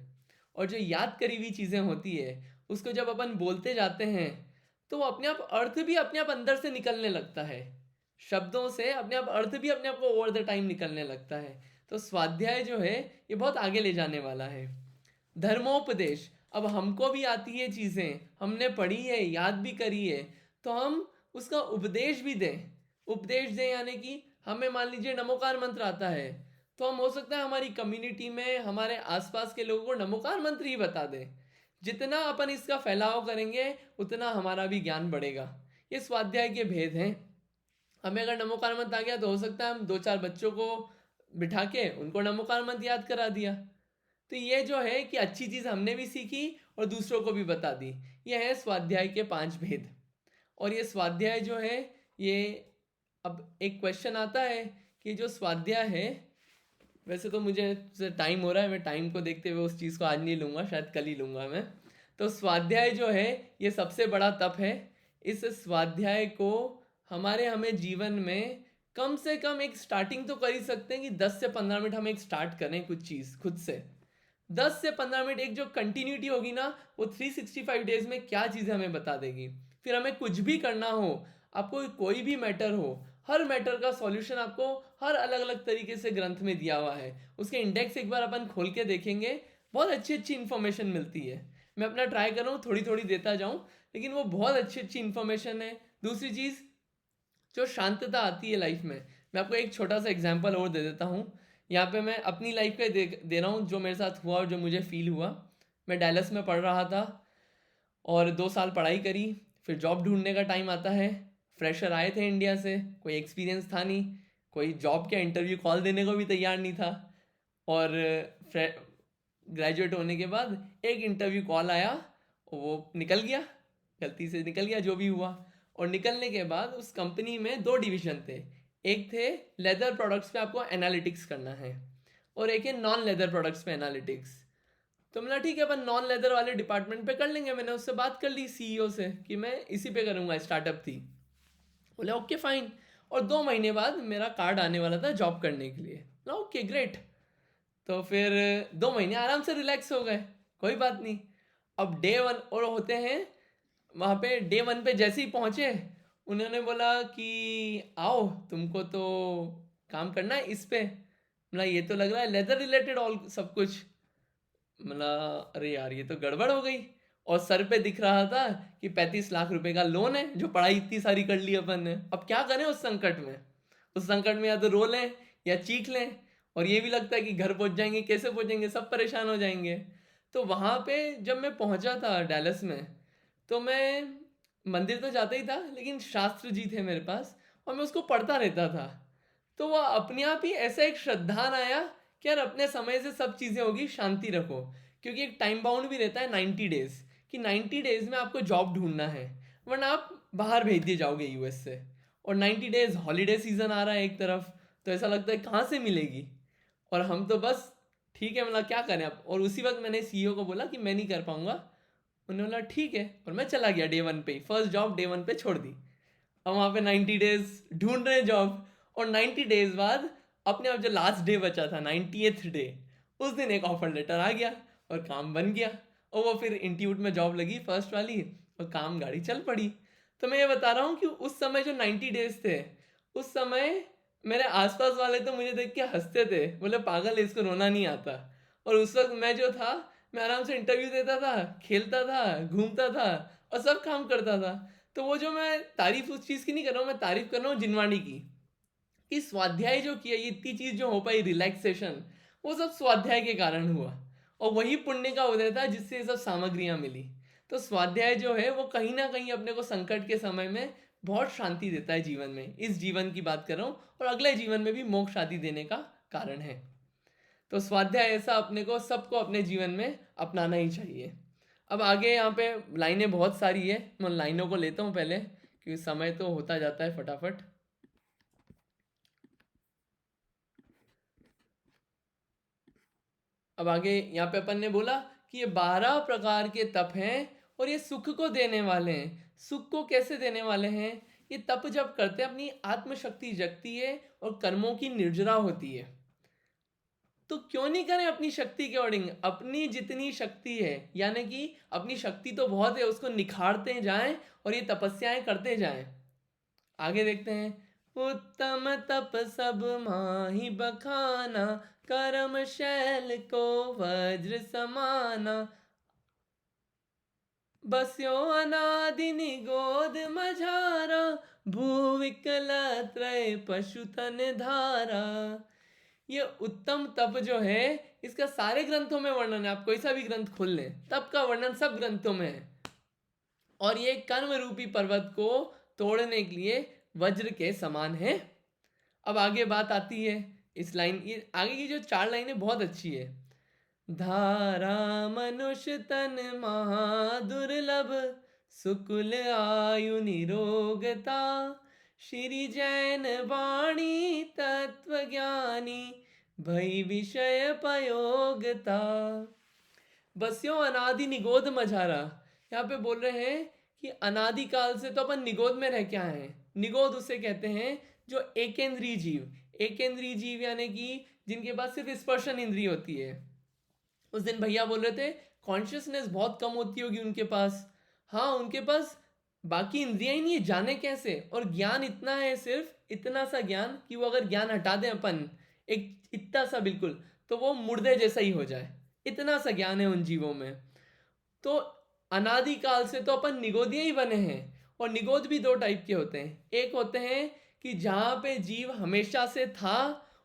और जो याद करी हुई चीज़ें होती है उसको जब अपन बोलते जाते हैं तो वो अपने आप अर्थ भी अपने आप अंदर से निकलने लगता है, शब्दों से अपने आप अर्थ भी अपने आप को ओवर द टाइम निकलने लगता है। तो स्वाध्याय जो है ये बहुत आगे ले जाने वाला है। धर्मोपदेश, अब हमको भी आती है चीज़ें, हमने पढ़ी है, याद भी करी है, तो हम उसका उपदेश भी दें। उपदेश दें यानी कि हमें मान लीजिए नमोकार मंत्र आता है, तो हम हो सकता है हमारी कम्युनिटी में हमारे आसपास के लोगों को नमोकार मंत्र ही बता दें। जितना अपन इसका फैलाव करेंगे उतना हमारा भी ज्ञान बढ़ेगा। ये स्वाध्याय के भेद हैं। हमें अगर नमोकार मंत्र आ गया तो हो सकता है हम 2-4 बच्चों को बिठा के उनको नमोकार मंत्र याद करा दिया। तो ये जो है कि अच्छी चीज़ हमने भी सीखी और दूसरों को भी बता दी। ये है स्वाध्याय के 5 भेद। और ये स्वाध्याय जो है ये, अब एक क्वेश्चन आता है कि जो स्वाध्याय है, वैसे तो मुझे टाइम हो रहा है, मैं टाइम को देखते हुए उस चीज़ को आज नहीं लूँगा, शायद कल ही लूँगा मैं। तो स्वाध्याय जो है ये सबसे बड़ा तप है। इस स्वाध्याय को हमें जीवन में कम से कम एक स्टार्टिंग तो कर ही सकते हैं कि 10 से 15 मिनट हम एक स्टार्ट करें कुछ चीज़ खुद से। 10 से 15 मिनट एक जो कंटिन्यूटी होगी ना, वो 365 डेज में क्या चीज़ें हमें बता देगी। फिर हमें कुछ भी करना हो, आपको कोई भी मैटर हो, हर मैटर का सॉल्यूशन आपको हर अलग अलग तरीके से ग्रंथ में दिया हुआ है। उसके इंडेक्स एक बार अपन खोल के देखेंगे, बहुत अच्छी अच्छी इन्फॉर्मेशन मिलती है। मैं अपना ट्राई कर रहा हूँ थोड़ी थोड़ी देता जाऊँ, लेकिन वो बहुत अच्छी अच्छी इन्फॉर्मेशन है। दूसरी चीज़, जो शांतता आती है लाइफ में, मैं आपको एक छोटा सा एग्जांपल और दे देता हूँ। यहाँ पे मैं अपनी लाइफ का दे रहा हूँ, जो मेरे साथ हुआ और जो मुझे फील हुआ। मैं डैलस में पढ़ रहा था और 2 साल पढ़ाई करी, फिर जॉब ढूंढने का टाइम आता है। फ्रेशर आए थे इंडिया से, कोई एक्सपीरियंस था नहीं, कोई जॉब का इंटरव्यू कॉल देने को भी तैयार नहीं था। और ग्रेजुएट होने के बाद एक इंटरव्यू कॉल आया, वो निकल गया, गलती से निकल गया, जो भी हुआ। और निकलने के बाद उस कंपनी में 2 डिवीजन थे। एक थे लेदर प्रोडक्ट्स पे आपको एनालिटिक्स करना है, और एक है नॉन लेदर प्रोडक्ट्स पे एनालिटिक्स। तो मैंने ठीक है अपन नॉन लेदर वाले डिपार्टमेंट पे कर लेंगे। मैंने उससे बात कर ली सीईओ से कि मैं इसी पे करूँगा, स्टार्टअप थी। बोले ओके फाइन। और 2 महीने बाद मेरा कार्ड आने वाला था जॉब करने के लिए। बोला ओके ग्रेट। तो फिर 2 महीने आराम से रिलैक्स हो गए, कोई बात नहीं। अब डे 1 और होते हैं वहाँ पे। डे 1 पे जैसे ही पहुँचे, उन्होंने बोला कि आओ तुमको तो काम करना है इस पे। मतलब ये तो लग रहा है लेदर रिलेटेड ऑल सब कुछ। मतलब अरे यार ये तो गड़बड़ हो गई। और सर पे दिख रहा था कि 35 लाख रुपए का लोन है, जो पढ़ाई इतनी सारी कर ली अपन ने। अब क्या करें उस संकट में? उस संकट में या तो रो लें या चीख लें। और ये भी लगता है कि घर पहुंच जाएंगे, कैसे पहुंचेंगे, सब परेशान हो जाएंगे। तो वहाँ पे जब मैं पहुंचा था डैलस में, तो मैं मंदिर तो जाता ही था, लेकिन शास्त्र जी थे मेरे पास और मैं उसको पढ़ता रहता था। तो वह अपने आप ही ऐसा एक श्रद्धान आया कि यार अपने समय से सब चीज़ें होगी, शांति रखो। क्योंकि एक टाइम बाउंड भी रहता है 90 डेज, कि 90 डेज में आपको जॉब ढूंढना है, वरना आप बाहर भेज दिए जाओगे यूएस से। और 90 डेज हॉलीडे सीजन आ रहा है एक तरफ, तो ऐसा लगता है कहाँ से मिलेगी। और हम तो बस ठीक है, मतलब क्या करें अब। और उसी वक्त मैंने सीईओ को बोला कि मैं नहीं कर पाऊंगा। उन्होंने बोला ठीक है, और मैं चला गया डे 1 पे ही, फर्स्ट जॉब डे 1 पे छोड़ दी। अब वहाँ पे 90 डेज ढूंढ रहे हैं जॉब, और 90 डेज बाद अपने आप जो लास्ट डे बचा था 98th डे, उस दिन एक ऑफर लेटर आ गया और काम बन गया। और वो फिर इंस्टीट्यूट में जॉब लगी फर्स्ट वाली, और काम गाड़ी चल पड़ी। तो मैं ये बता रहा हूँ कि उस समय जो 90 डेज थे, उस समय मेरे आसपास वाले तो मुझे देख के हंसते थे, बोले पागल है, इसको रोना नहीं आता। और उस वक्त मैं जो था, मैं आराम से इंटरव्यू देता था, खेलता था, घूमता था, और सब काम करता था। तो वो जो मैं तारीफ उस चीज़ की नहीं कर रहा हूँ, मैं तारीफ कर रहा हूँ जिनवाणी की, कि स्वाध्याय जो किया, ये इतनी चीज़ जो हो पाई, रिलैक्सेशन, वो सब स्वाध्याय के कारण हुआ। और वही पुण्य का उदय था जिससे ये सब सामग्रियाँ मिली। तो स्वाध्याय जो है वो कहीं ना कहीं अपने को संकट के समय में बहुत शांति देता है जीवन में। इस जीवन की बात कर रहा हूँ, और अगले जीवन में भी मोक्ष शांति देने का कारण है। तो स्वाध्याय ऐसा अपने को, सबको अपने जीवन में अपनाना ही चाहिए। अब आगे यहाँ पे लाइनें बहुत सारी है, मैं लाइनों को लेता हूँ पहले, क्योंकि समय तो होता जाता है फटाफट। अब आगे यहाँ पे अपन ने बोला कि ये 12 प्रकार के तप हैं, और ये सुख को देने वाले हैं। सुख को कैसे देने वाले हैं? ये तप जब करते हैं, अपनी आत्मशक्ति जगती है और कर्मों की निर्जरा होती है। तो क्यों नहीं करें अपनी शक्ति के अकॉर्डिंग, अपनी जितनी शक्ति है, यानी कि अपनी शक्ति तो बहुत है, उसको निखारते जाएं और ये तपस्याएं करते जाएं। आगे देखते हैं, उत्तम तप सब माही बखाना, कर्म शैल को वज्र समाना, बस्यो अनादि निगोद मझारा, भूविकल त्रय पशुतन धारा। ये उत्तम तप जो है, इसका सारे ग्रंथों में वर्णन है। आप कोई सा भी ग्रंथ खोल लें, तप का वर्णन सब ग्रंथों में है। और ये कर्म रूपी पर्वत को तोड़ने के लिए वज्र के समान है। अब आगे बात आती है इस लाइन, ये आगे की जो 4 लाइनें बहुत अच्छी है। धारा मनुष्य तन महादुर्लभ, सुकुल आयु निरोगता, श्री जैन वाणी तत्व ज्ञानी, भई विषय पयोगता। बस्यो अनादि निगोद मझारा, यहाँ पे बोल रहे हैं कि अनादि काल से तो अपन निगोद में रह के आए हैं। निगोद उसे कहते हैं जो एकेंद्रीय जीव, एकेंद्रीय जीव यानी कि जिनके पास सिर्फ स्पर्शन इंद्रिय होती है। उस दिन भैया बोल रहे थे कॉन्शियसनेस बहुत कम होती होगी उनके पास। हाँ, उनके पास बाकी इंद्रियां ही नहीं है, जाने कैसे। और ज्ञान इतना है, सिर्फ इतना सा ज्ञान कि वो अगर ज्ञान हटा दें अपन, एक इतना सा बिल्कुल, तो वो मुर्दे जैसा ही हो जाए। इतना सा ज्ञान है उन जीवों में। तो अनादि काल से तो अपन निगोदिया ही बने हैं। और निगोद भी 2 टाइप के होते हैं। एक होते हैं कि जहाँ पे जीव हमेशा से था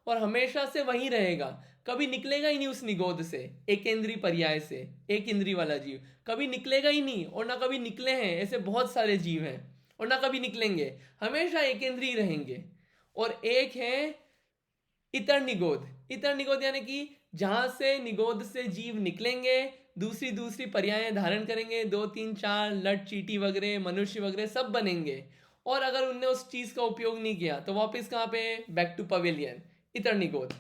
और हमेशा से वहीं रहेगा, कभी निकलेगा ही नहीं उस निगोद से, एक इंद्री पर्याय से। एक इंद्री वाला जीव कभी निकलेगा ही नहीं, और ना कभी निकले हैं, ऐसे बहुत सारे जीव हैं, और ना कभी निकलेंगे, हमेशा एक इंद्री रहेंगे। और एक है इतर निगोद। इतर निगोद यानी कि जहां से निगोद से जीव निकलेंगे, दूसरी दूसरी पर्यायें धारण करेंगे, 2 3 4 लट चीटी वगैरह मनुष्य वगैरह सब बनेंगे। और अगर उनने उस चीज का उपयोग नहीं किया तो वापस कहाँ पे, बैक टू पवेलियन। इतर निगोद।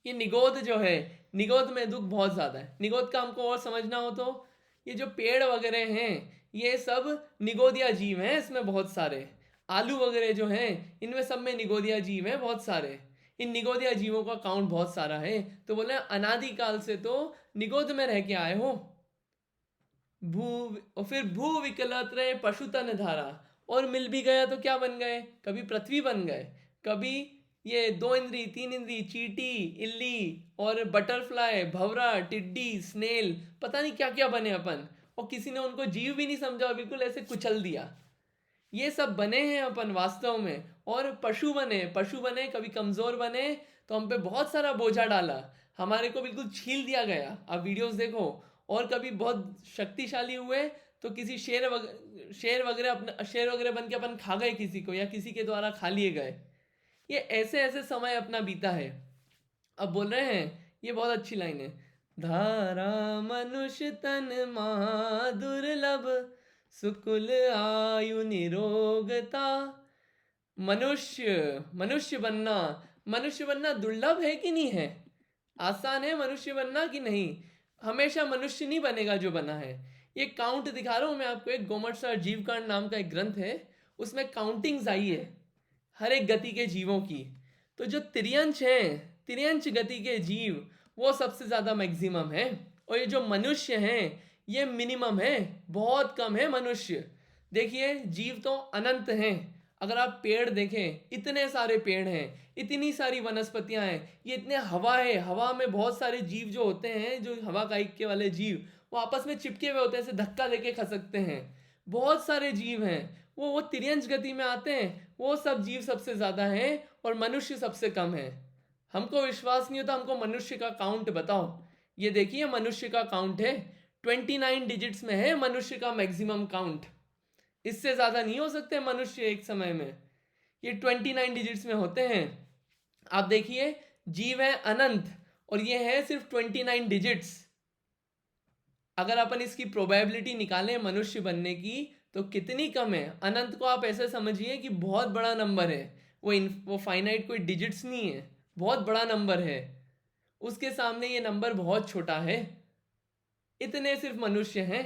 ये निगोद जो है, निगोद में दुख बहुत ज्यादा है। निगोद का हमको और समझना हो तो, ये जो पेड़ वगैरह हैं, ये सब निगोदिया जीव हैं। इसमें बहुत सारे आलू वगैरह जो हैं, इनमें सब में निगोदिया जीव हैं बहुत सारे। इन निगोदिया जीवों का काउंट बहुत सारा है। तो बोले अनादिकाल से तो निगोद में रह के आए हो। भू, और फिर भू विकलत रहे पशुतन धारा, और मिल भी गया तो क्या बन गए, कभी पृथ्वी बन गए, कभी ये 2 इंद्री 3 इंद्री चीटी, इल्ली और बटरफ्लाई, भवरा, टिड्डी, स्नेल, पता नहीं क्या क्या बने अपन। और किसी ने उनको जीव भी नहीं समझा, बिल्कुल ऐसे कुचल दिया। ये सब बने हैं अपन वास्तव में। और पशु बने, पशु बने, कभी कमजोर बने तो हम पे बहुत सारा बोझा डाला, हमारे को बिल्कुल छील दिया गया। आप वीडियोस देखो। और कभी बहुत शक्तिशाली हुए तो किसी शेर वगैरह अपने शेर वगैरह बन के अपन खा गए किसी को, या किसी के द्वारा खा लिए गए। ये ऐसे ऐसे समय अपना बीता है। अब बोल रहे हैं, ये बहुत अच्छी लाइन है। धारा मनुष्य तन महादुर्लभ, सुकुल आयु निरोगता। मनुष्य बनना दुर्लभ है कि नहीं है? आसान है मनुष्य बनना कि नहीं? हमेशा मनुष्य नहीं बनेगा जो बना है। ये काउंट दिखा रहा हूं मैं आपको, एक गोमटसा जीवकांड नाम का एक ग्रंथ है, उसमें काउंटिंग्स आई है हर एक गति के जीवों की। तो जो तिर्यंश है, तिर्यंश गति के जीव, वो सबसे ज्यादा मैक्सिमम है। और ये जो मनुष्य हैं, ये मिनिमम है, बहुत कम है मनुष्य। देखिए जीव तो अनंत हैं। अगर आप पेड़ देखें, इतने सारे पेड़ हैं, इतनी सारी वनस्पतियां हैं, ये इतने हवा है, हवा में बहुत सारे जीव जो होते हैं, जो हवा का ऐक्य वाले जीव, वो आपस में चिपके हुए होते हैं, ऐसे धक्का देके खसकते हैं। बहुत सारे जीव हैं, वो तिर्यंश गति में आते हैं। वो सब जीव सबसे ज्यादा हैं और मनुष्य सबसे कम है। हमको विश्वास नहीं होता, हमको मनुष्य का काउंट बताओ। ये देखिए मनुष्य का काउंट है, 29 डिजिट्स में है मनुष्य का मैक्सिमम काउंट। इससे ज्यादा नहीं हो सकते मनुष्य एक समय में, ये 29 डिजिट्स में होते हैं। आप देखिए जीव है अनंत और ये है सिर्फ 29 डिजिट्स। अगर अपन इसकी प्रोबेबिलिटी निकालें मनुष्य बनने की तो कितनी कम है। अनंत को आप ऐसे समझिए कि बहुत बड़ा नंबर है, वो फाइनाइट कोई डिजिट्स नहीं है, बहुत बड़ा नंबर है। उसके सामने ये नंबर बहुत छोटा है, इतने सिर्फ मनुष्य हैं।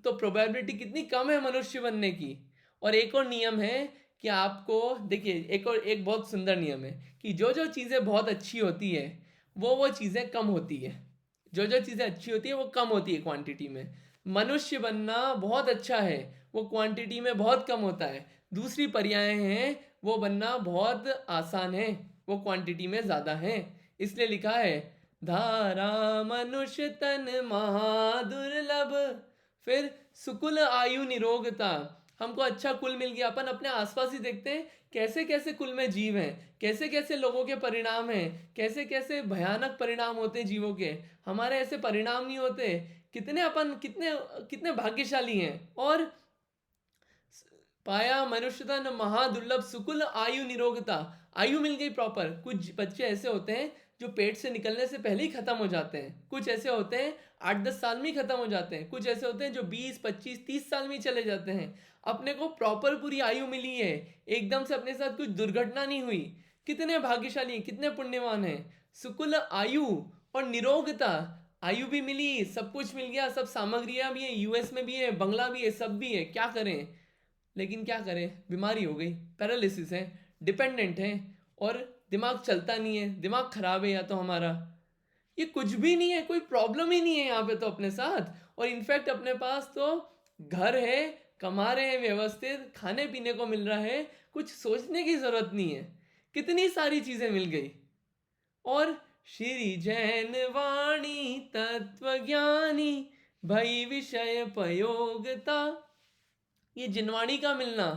तो प्रोबेबिलिटी कितनी कम है मनुष्य बनने की। और एक और नियम है कि आपको देखिए, एक बहुत सुंदर नियम है कि जो जो चीज़ें बहुत अच्छी होती है वो चीज़ें कम होती है। जो जो चीज़ें अच्छी होती है वो कम होती है क्वांटिटी में। मनुष्य बनना बहुत अच्छा है, वो क्वांटिटी में बहुत कम होता है। दूसरी पर्याय हैं, वो बनना बहुत आसान है, वो क्वांटिटी में ज़्यादा है। इसलिए लिखा है धारा मनुष्य तन महादुर्लभ, फिर सुकुल आयु निरोगता। हमको अच्छा कुल मिल गया। अपन अपने आसपास ही देखते हैं कैसे कैसे कुल में जीव हैं, कैसे कैसे लोगों के परिणाम हैं, कैसे कैसे भयानक परिणाम होते हैं जीवों के। हमारे ऐसे परिणाम नहीं होते। कितने कितने भाग्यशाली हैं। और पाया मनुष्य तन महादुर्लभ, सुकुल आयु निरोगता। आयु मिल गई प्रॉपर। कुछ बच्चे ऐसे होते हैं जो पेट से निकलने से पहले ही खत्म हो जाते हैं, कुछ ऐसे होते हैं 8-10 साल में ही खत्म हो जाते हैं, कुछ ऐसे होते हैं जो 20-25-30 साल में ही चले जाते हैं। अपने को प्रॉपर पूरी आयु मिली है, एकदम से अपने साथ कुछ दुर्घटना नहीं हुई। कितने भाग्यशाली हैं, कितने पुण्यवान हैं। सुकुल आयु और निरोगता, आयु भी मिली, सब कुछ मिल गया, सब सामग्रियां भी है, यूएस में भी है, बंगला भी है, सब भी है। क्या करें, लेकिन क्या करें, बीमारी हो गई, पैरालिसिस है, डिपेंडेंट है, और दिमाग चलता नहीं है, दिमाग खराब है या तो हमारा। ये कुछ भी नहीं है, कोई प्रॉब्लम ही नहीं है यहाँ पे तो अपने साथ। और इनफैक्ट अपने पास तो घर है, कमा रहे हैं, व्यवस्थित खाने पीने को मिल रहा है, कुछ सोचने की जरूरत नहीं है, कितनी सारी चीजें मिल गई। और श्री जैन वाणी तत्व ज्ञानी, भई विषय पयोगता। ये जिनवाणी का मिलना,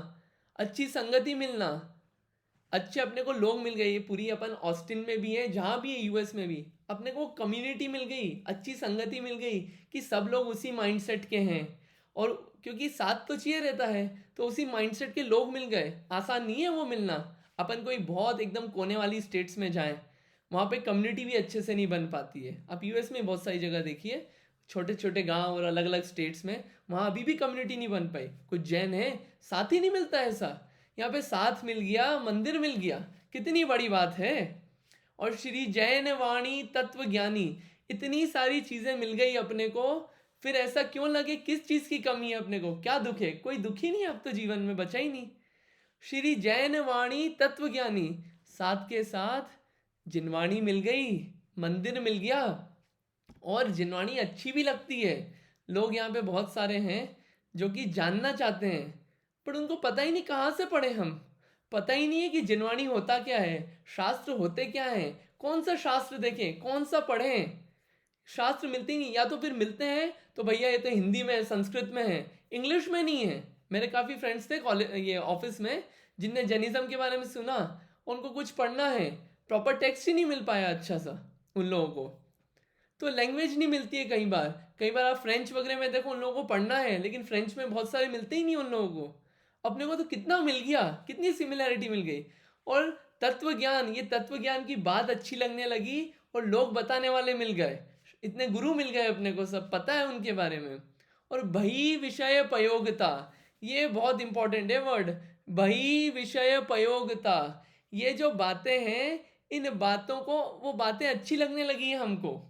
अच्छी संगति मिलना, अच्छे अपने को लोग मिल गए। ये पूरी अपन ऑस्टिन में भी है, जहाँ भी है, यूएस में भी अपने को कम्युनिटी मिल गई, अच्छी संगति मिल गई कि सब लोग उसी माइंडसेट के हैं। और क्योंकि साथ तो चाहिए रहता है, तो उसी माइंडसेट के लोग मिल गए। आसान नहीं है वो मिलना। अपन कोई बहुत एकदम कोने वाली स्टेट्स में जाएं, वहाँ पे कम्युनिटी भी अच्छे से नहीं बन पाती है। आप यूएस में बहुत सारी जगह देखिए, छोटे छोटे गांव और अलग अलग स्टेट्स में, वहाँ अभी भी कम्युनिटी नहीं बन पाई। कुछ जैन है, साथ ही नहीं मिलता ऐसा। यहाँ पे साथ मिल गया, मंदिर मिल गया, कितनी बड़ी बात है। और श्री जैन वाणी तत्व ज्ञानी, इतनी सारी चीजें मिल गई अपने को। फिर ऐसा क्यों लगे, किस चीज की कमी है अपने को, क्या दुख है? कोई दुख ही नहीं, अब तो जीवन में बचा ही नहीं। श्री जैन वाणी तत्व ज्ञानी, साथ के साथ जिनवाणी मिल गई, मंदिर मिल गया। और जिनवाणी अच्छी भी लगती है। लोग यहाँ पे बहुत सारे हैं जो कि जानना चाहते हैं, पर उनको पता ही नहीं कहाँ से पढ़े हम। पता ही नहीं है कि जिनवाणी होता क्या है, शास्त्र होते क्या हैं, कौन सा शास्त्र देखें, कौन सा पढ़ें। शास्त्र मिलते ही नहीं, या तो फिर मिलते हैं तो भैया ये तो हिंदी में है, संस्कृत में है, इंग्लिश में नहीं है। मेरे काफ़ी फ्रेंड्स थे कॉलेज, ये ऑफिस में, जिनने जैनिज्म के बारे में सुना, उनको कुछ पढ़ना है, प्रॉपर टेक्स्ट ही नहीं मिल पाया अच्छा सा उन लोगों को। तो लैंग्वेज नहीं मिलती है कई बार आप फ्रेंच वगैरह में देखो, उन लोगों को पढ़ना है, लेकिन फ्रेंच में बहुत सारे मिलते ही नहीं उन लोगों को। अपने को तो कितना मिल गया, कितनी सिमिलैरिटी मिल गई। और तत्व ज्ञान, ये तत्व ज्ञान की बात अच्छी लगने लगी और लोग बताने वाले मिल गए, इतने गुरु मिल गए अपने को, सब पता है उनके बारे में। और बही विषय पयोगता, ये बहुत इंपॉर्टेंट है वर्ड, बही विषय पयोगता। ये जो बातें हैं, इन बातों को, वो बातें अच्छी लगने लगी हैं हमको।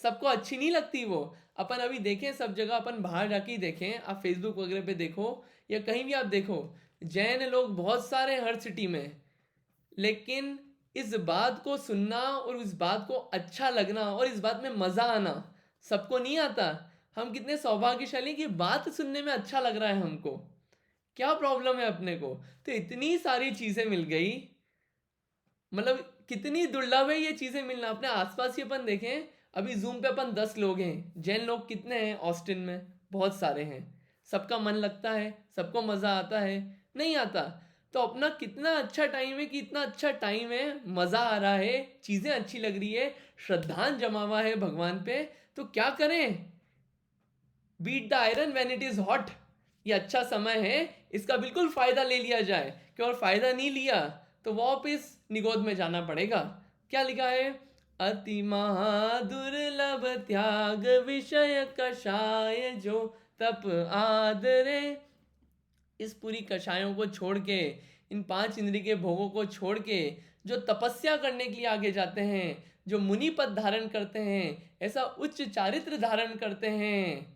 सबको अच्छी नहीं लगती वो। अपन अभी देखें सब जगह, अपन बाहर जाके ही देखें, आप फेसबुक वगैरह पे देखो या कहीं भी आप देखो, जैन लोग बहुत सारे हैं हर सिटी में, लेकिन इस बात को सुनना और इस बात को अच्छा लगना और इस बात में मज़ा आना सबको नहीं आता। हम कितने सौभाग्यशाली कि बात सुनने में अच्छा लग रहा है हमको, क्या प्रॉब्लम है अपने को। तो इतनी सारी चीज़ें मिल गई, मतलब कितनी दुर्लभ है ये चीज़ें मिलना। अपने आसपास ही अपन देखें, अभी जूम पे अपन 10 लोग हैं, जैन लोग कितने हैं ऑस्टिन में, बहुत सारे हैं। सबका मन लगता है, सबको मज़ा आता है? नहीं आता। तो अपना कितना अच्छा टाइम है कि इतना अच्छा टाइम है, मज़ा आ रहा है, चीज़ें अच्छी लग रही है, श्रद्धान जमा हुआ है भगवान पे, तो क्या करें? Beat the iron when it is hot. ये अच्छा समय है, इसका बिल्कुल फ़ायदा ले लिया जाए, कि और फ़ायदा नहीं लिया तो वापिस निगोद में जाना पड़ेगा। क्या लिखा है? अति महादुर्लभ त्याग विषय कषाय जो तप आदरे। इस पूरी कषायों को छोड़ के, इन 5 इंद्रिय के भोगों को छोड़ के जो तपस्या करने के लिए आगे जाते हैं, जो मुनि पद धारण करते हैं, ऐसा उच्च चारित्र धारण करते हैं,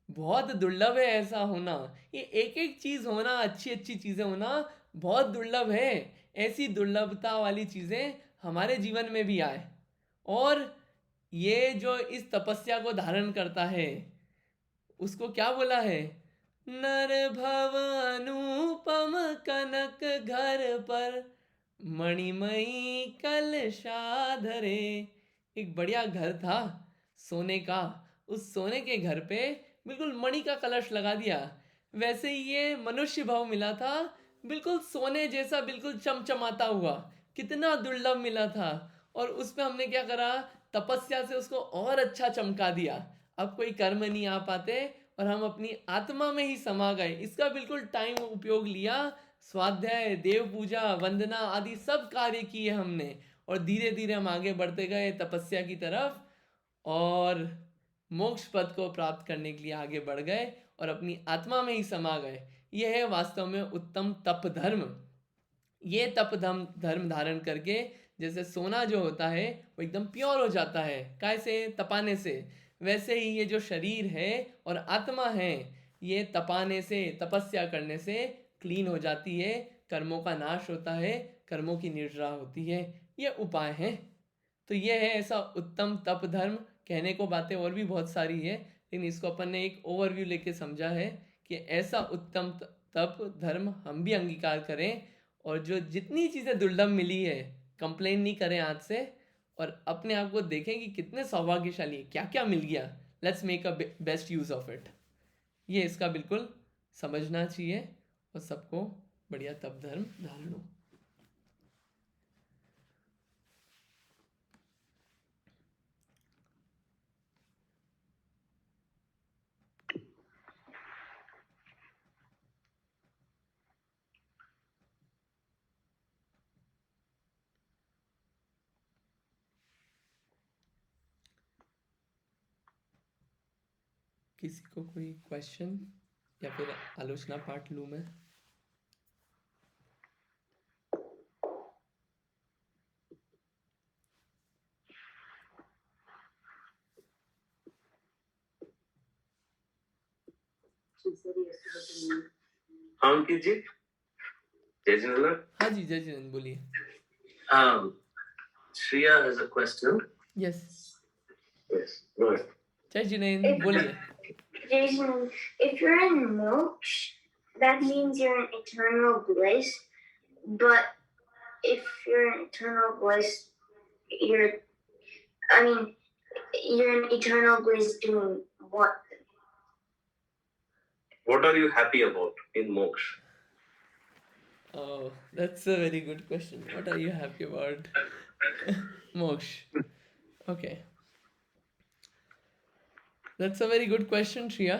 बहुत दुर्लभ है ऐसा होना। ये एक एक चीज़ होना, अच्छी अच्छी चीज़ें होना बहुत दुर्लभ है। ऐसी दुर्लभता वाली चीज़ें हमारे जीवन में भी आए। और ये जो इस तपस्या को धारण करता है, उसको क्या बोला है? नर भव अनुपम कनक घर पर मणिमयी कलशाधरे। एक बढ़िया घर था सोने का, उस सोने के घर पे बिल्कुल मणि का कलश लगा दिया। वैसे ही ये मनुष्य भाव मिला था, बिल्कुल सोने जैसा, बिल्कुल चमचमाता हुआ, कितना दुर्लभ मिला था। और उस पे हमने क्या करा? तपस्या से उसको और अच्छा चमका दिया। अब कोई कर्म नहीं आ पाते और हम अपनी आत्मा में ही समा गए, इसका बिल्कुल टाइम उपयोग लिया। स्वाध्याय, देव पूजा, वंदना आदि सब कार्य किए हमने, और धीरे धीरे हम आगे बढ़ते गए तपस्या की तरफ, और मोक्ष पद को प्राप्त करने के लिए आगे बढ़ गए और अपनी आत्मा में ही समा गए। यह है वास्तव में उत्तम तप धर्म। ये तप धर्म धारण करके, जैसे सोना जो होता है वो एकदम प्योर हो जाता है, कैसे? तपाने से। वैसे ही ये जो शरीर है और आत्मा है, ये तपाने से, तपस्या करने से क्लीन हो जाती है, कर्मों का नाश होता है, कर्मों की निर्जरा होती है। ये उपाय हैं। तो ये है ऐसा उत्तम तप धर्म। कहने को बातें और भी बहुत सारी है, लेकिन इसको अपन ने एक ओवरव्यू लेके समझा है कि ऐसा उत्तम तप धर्म हम भी अंगीकार करें, और जो जितनी चीज़ें दुर्लभ मिली है, कंप्लेन नहीं करें आज से, और अपने आप को देखें कि कितने सौभाग्यशाली है, क्या क्या मिल गया। Let's make a best use of it. ये इसका बिल्कुल समझना चाहिए, और सबको बढ़िया तप धर्म धारण हो। किसी को कोई क्वेश्चन या फिर आलोचना पाठ लूँ मैं? हाँ अंकित जी, जय जिनेंद्र। हाँ जी, जय जिनेंद्र, बोलिए। Shreya has a question. Yes, Yes, go ahead. जय जिनेंद्र, बोलिए। Jason, if you're in moksha, that means you're in eternal bliss. But if you're in eternal bliss, you're in eternal bliss doing what? What are you happy about in moksha? Oh, that's a very good question. What are you happy about? Moksha. Okay. That's a very good question, Shriya.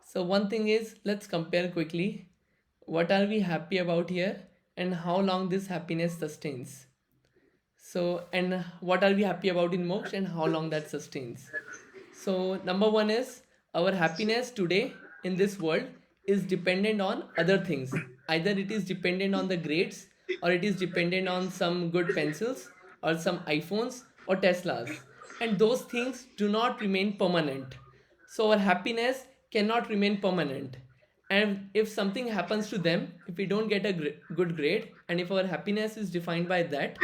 So one thing is, let's compare quickly. What are we happy about here? and how long this happiness sustains. So, and what are we happy about in moksha and how long that sustains. So, number one is our happiness today in this world is dependent on other things. Either it is dependent on the grades, or it is dependent on some good pencils, or some iPhones, or Teslas. And those things do not remain permanent. So, our happiness cannot remain permanent. And if something happens to them, if we don't get a good grade, and if our happiness is defined by that,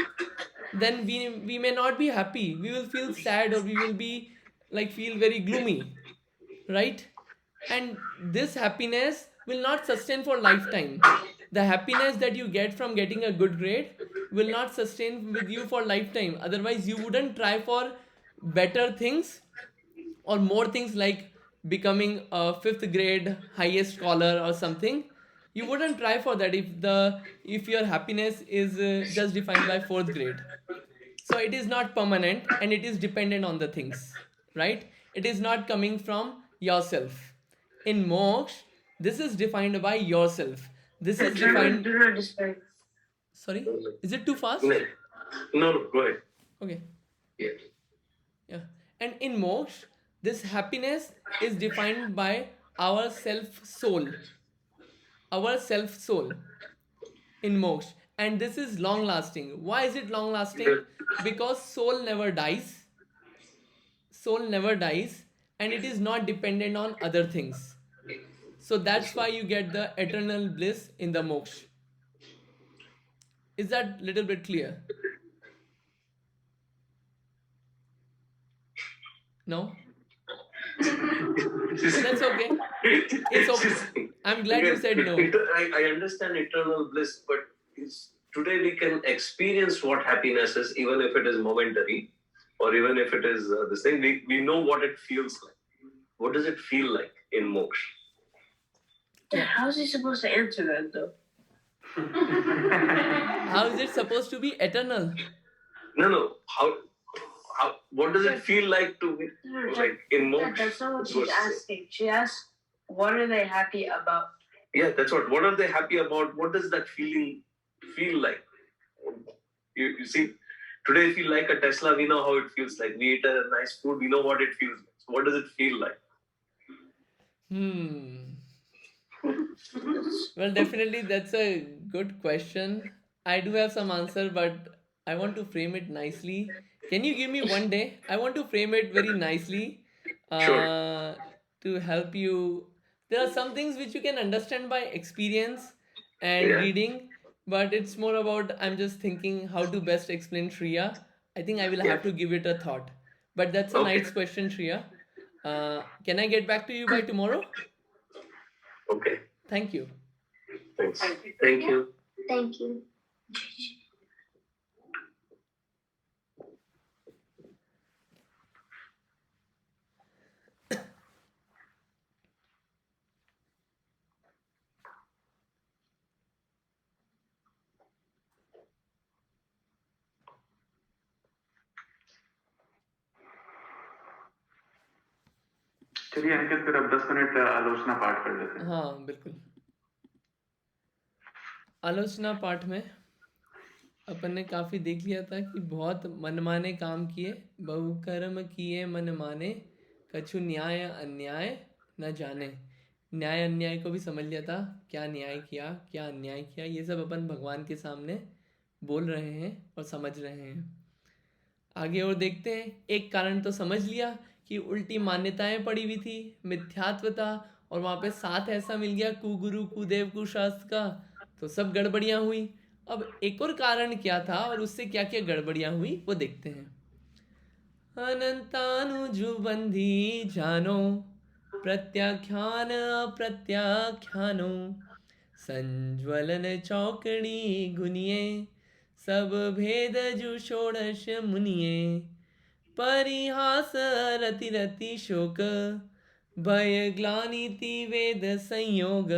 then we may not be happy. We will feel sad, or we will be like feel very gloomy, right? And this happiness will not sustain for lifetime. The happiness that you get from getting a good grade will not sustain with you for lifetime. Otherwise you wouldn't try for better things or more things, like becoming a fifth grade highest scholar or something. You wouldn't try for that if your happiness is just defined by fourth grade. So it is not permanent, and it is dependent on the things, right? It is not coming from yourself. In moksha, this is defined by yourself. This is defined. Do not disturb. Sorry, is it too fast? No, no, go ahead. Okay. Yeah. Yeah. And in moksha, this happiness is defined by our self soul. Our self soul in moksha. And this is long lasting. Why is it long lasting? Because soul never dies. Soul never dies, and it is not dependent on other things. So that's why you get the eternal bliss in the moksha. Is that little bit clear? No? That's okay. It's okay. I'm glad you said no. I understand eternal bliss, but today we can experience what happiness is, even if it is momentary, or even if it is this thing. We know what it feels like. What does it feel like in moksha? Yeah, how is he supposed to answer that though? How is it supposed to be eternal? No. How? What does it feel like to be like in moksha? That's not what she's asking. She asked, what are they happy about? Yeah, that's what. What are they happy about? What does that feeling feel like? You see, today if you like a Tesla, we know how it feels like. We eat a nice food, we know what it feels like. So what does it feel like? Well, definitely that's a good question. I do have some answer, but I want to frame it nicely. Can you give me one day? I want to frame it very nicely Sure. to help you. There are some things which you can understand by experience and Yeah. reading, but it's more about I'm just thinking how to best explain Shriya. I think I will Yeah. have to give it a thought. But that's a Okay. nice question, Shriya. Can I get back to you by tomorrow? Okay. Thank you. Thanks. Thank you. Thank you. चलिए अनिकेत, फिर अब 10 minute आलोचना पाठ कर लेते हैं। हाँ बिल्कुल। आलोचना पाठ में अपन ने काफ़ी देख लिया था कि बहुत मनमाने काम किए, बहु कर्म किए मन माने, कछु न्याय अन्याय न जाने। न्याय अन्याय को भी समझ लिया था, क्या न्याय किया क्या अन्याय किया, ये सब अपन भगवान के सामने बोल रहे हैं और समझ रहे हैं। आगे और देखते हैं। एक कारण तो समझ लिया कि उल्टी मान्यताएं पड़ी हुई थी, मिथ्यात्व था, और वहाँ पे साथ ऐसा मिल गया कुगुरु कुदेव कुशास्त्र का, तो सब गड़बड़ियाँ हुई। अब एक और कारण क्या था और उससे क्या क्या गड़बड़ियाँ हुई वो देखते हैं। अनंतानुजुबंधी जानो, प्रत्याख्यान अप्रत्याख्यानो, संज्वलन चौकड़ी गुनिये, सब भेद जु षोडश मुनिये, परिहास रति रति शोक, भय ग्लानिति वेद संयोग,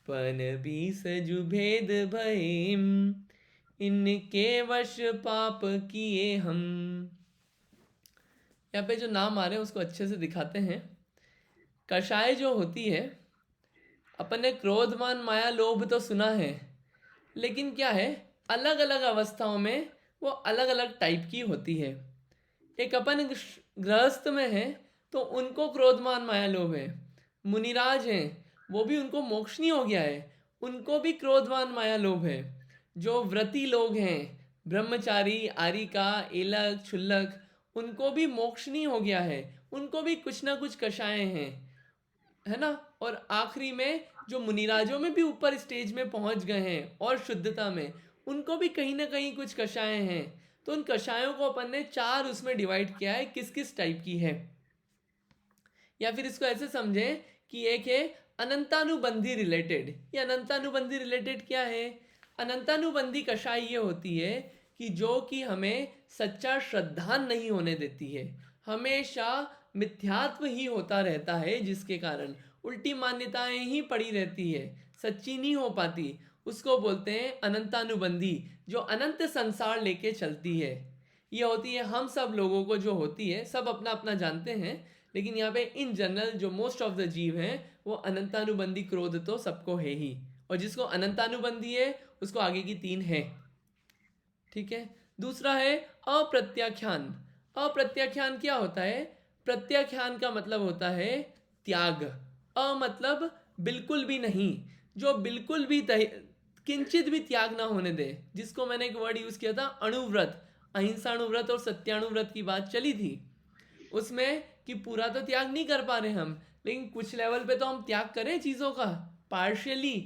पन बीस जु भेद भयम, इनके वश पाप किए हम। यहाँ पे जो नाम आ रहे हैं उसको अच्छे से दिखाते हैं। कषाय जो होती है, अपन ने क्रोध मान माया लोभ तो सुना है, लेकिन क्या है, अलग अलग अवस्थाओं में वो अलग अलग टाइप की होती है। एक अपन गृहस्थ में है तो उनको क्रोधमान माया लोभ है। मुनिराज हैं, वो भी उनको मोक्ष नहीं हो गया है, उनको भी क्रोधमान माया लोभ है। जो व्रती लोग हैं, ब्रह्मचारी, आरिका, एलक, क्षुल्लक, उनको भी मोक्ष नहीं हो गया है, उनको भी कुछ ना कुछ कषाय हैं, है ना। और आखिरी में जो मुनिराजों में भी ऊपर स्टेज में पहुंच गए हैं और शुद्धता में, उनको भी कहीं ना कहीं कुछ कषाय हैं। तो उन कषायों को अपन ने 4 उसमें डिवाइड किया है, किस किस टाइप की है। या फिर इसको ऐसे समझें कि एक है अनंतानुबंधी रिलेटेड। ये अनंतानुबंधी रिलेटेड क्या है? अनंतानुबंधी कषाय ये होती है कि जो कि हमें सच्चा श्रद्धा नहीं होने देती है, हमेशा मिथ्यात्व ही होता रहता है, जिसके कारण उल्टी मान्यताएं ही पड़ी रहती है, सच्ची नहीं हो पाती। उसको बोलते हैं अनंतानुबंधी, जो अनंत संसार लेके चलती है। ये होती है हम सब लोगों को, जो होती है सब अपना अपना जानते हैं, लेकिन यहाँ पे इन जनरल जो मोस्ट ऑफ द जीव हैं वो अनंतानुबंधी क्रोध तो सबको है ही, और जिसको अनंतानुबंधी है उसको आगे की 3 है। ठीक है। दूसरा है अप्रत्याख्यान। अप्रत्याख्यान क्या होता है? प्रत्याख्यान का मतलब होता है त्याग। मतलब बिल्कुल भी नहीं, जो बिल्कुल भी किंचित भी त्याग ना होने दे, जिसको मैंने एक वर्ड यूज किया था अणुव्रत, अहिंसाणुव्रत और सत्याणुव्रत की बात चली थी उसमें, कि पूरा तो त्याग नहीं कर पा रहे हम, लेकिन कुछ लेवल पे तो हम त्याग करें चीज़ों का, पार्शियली,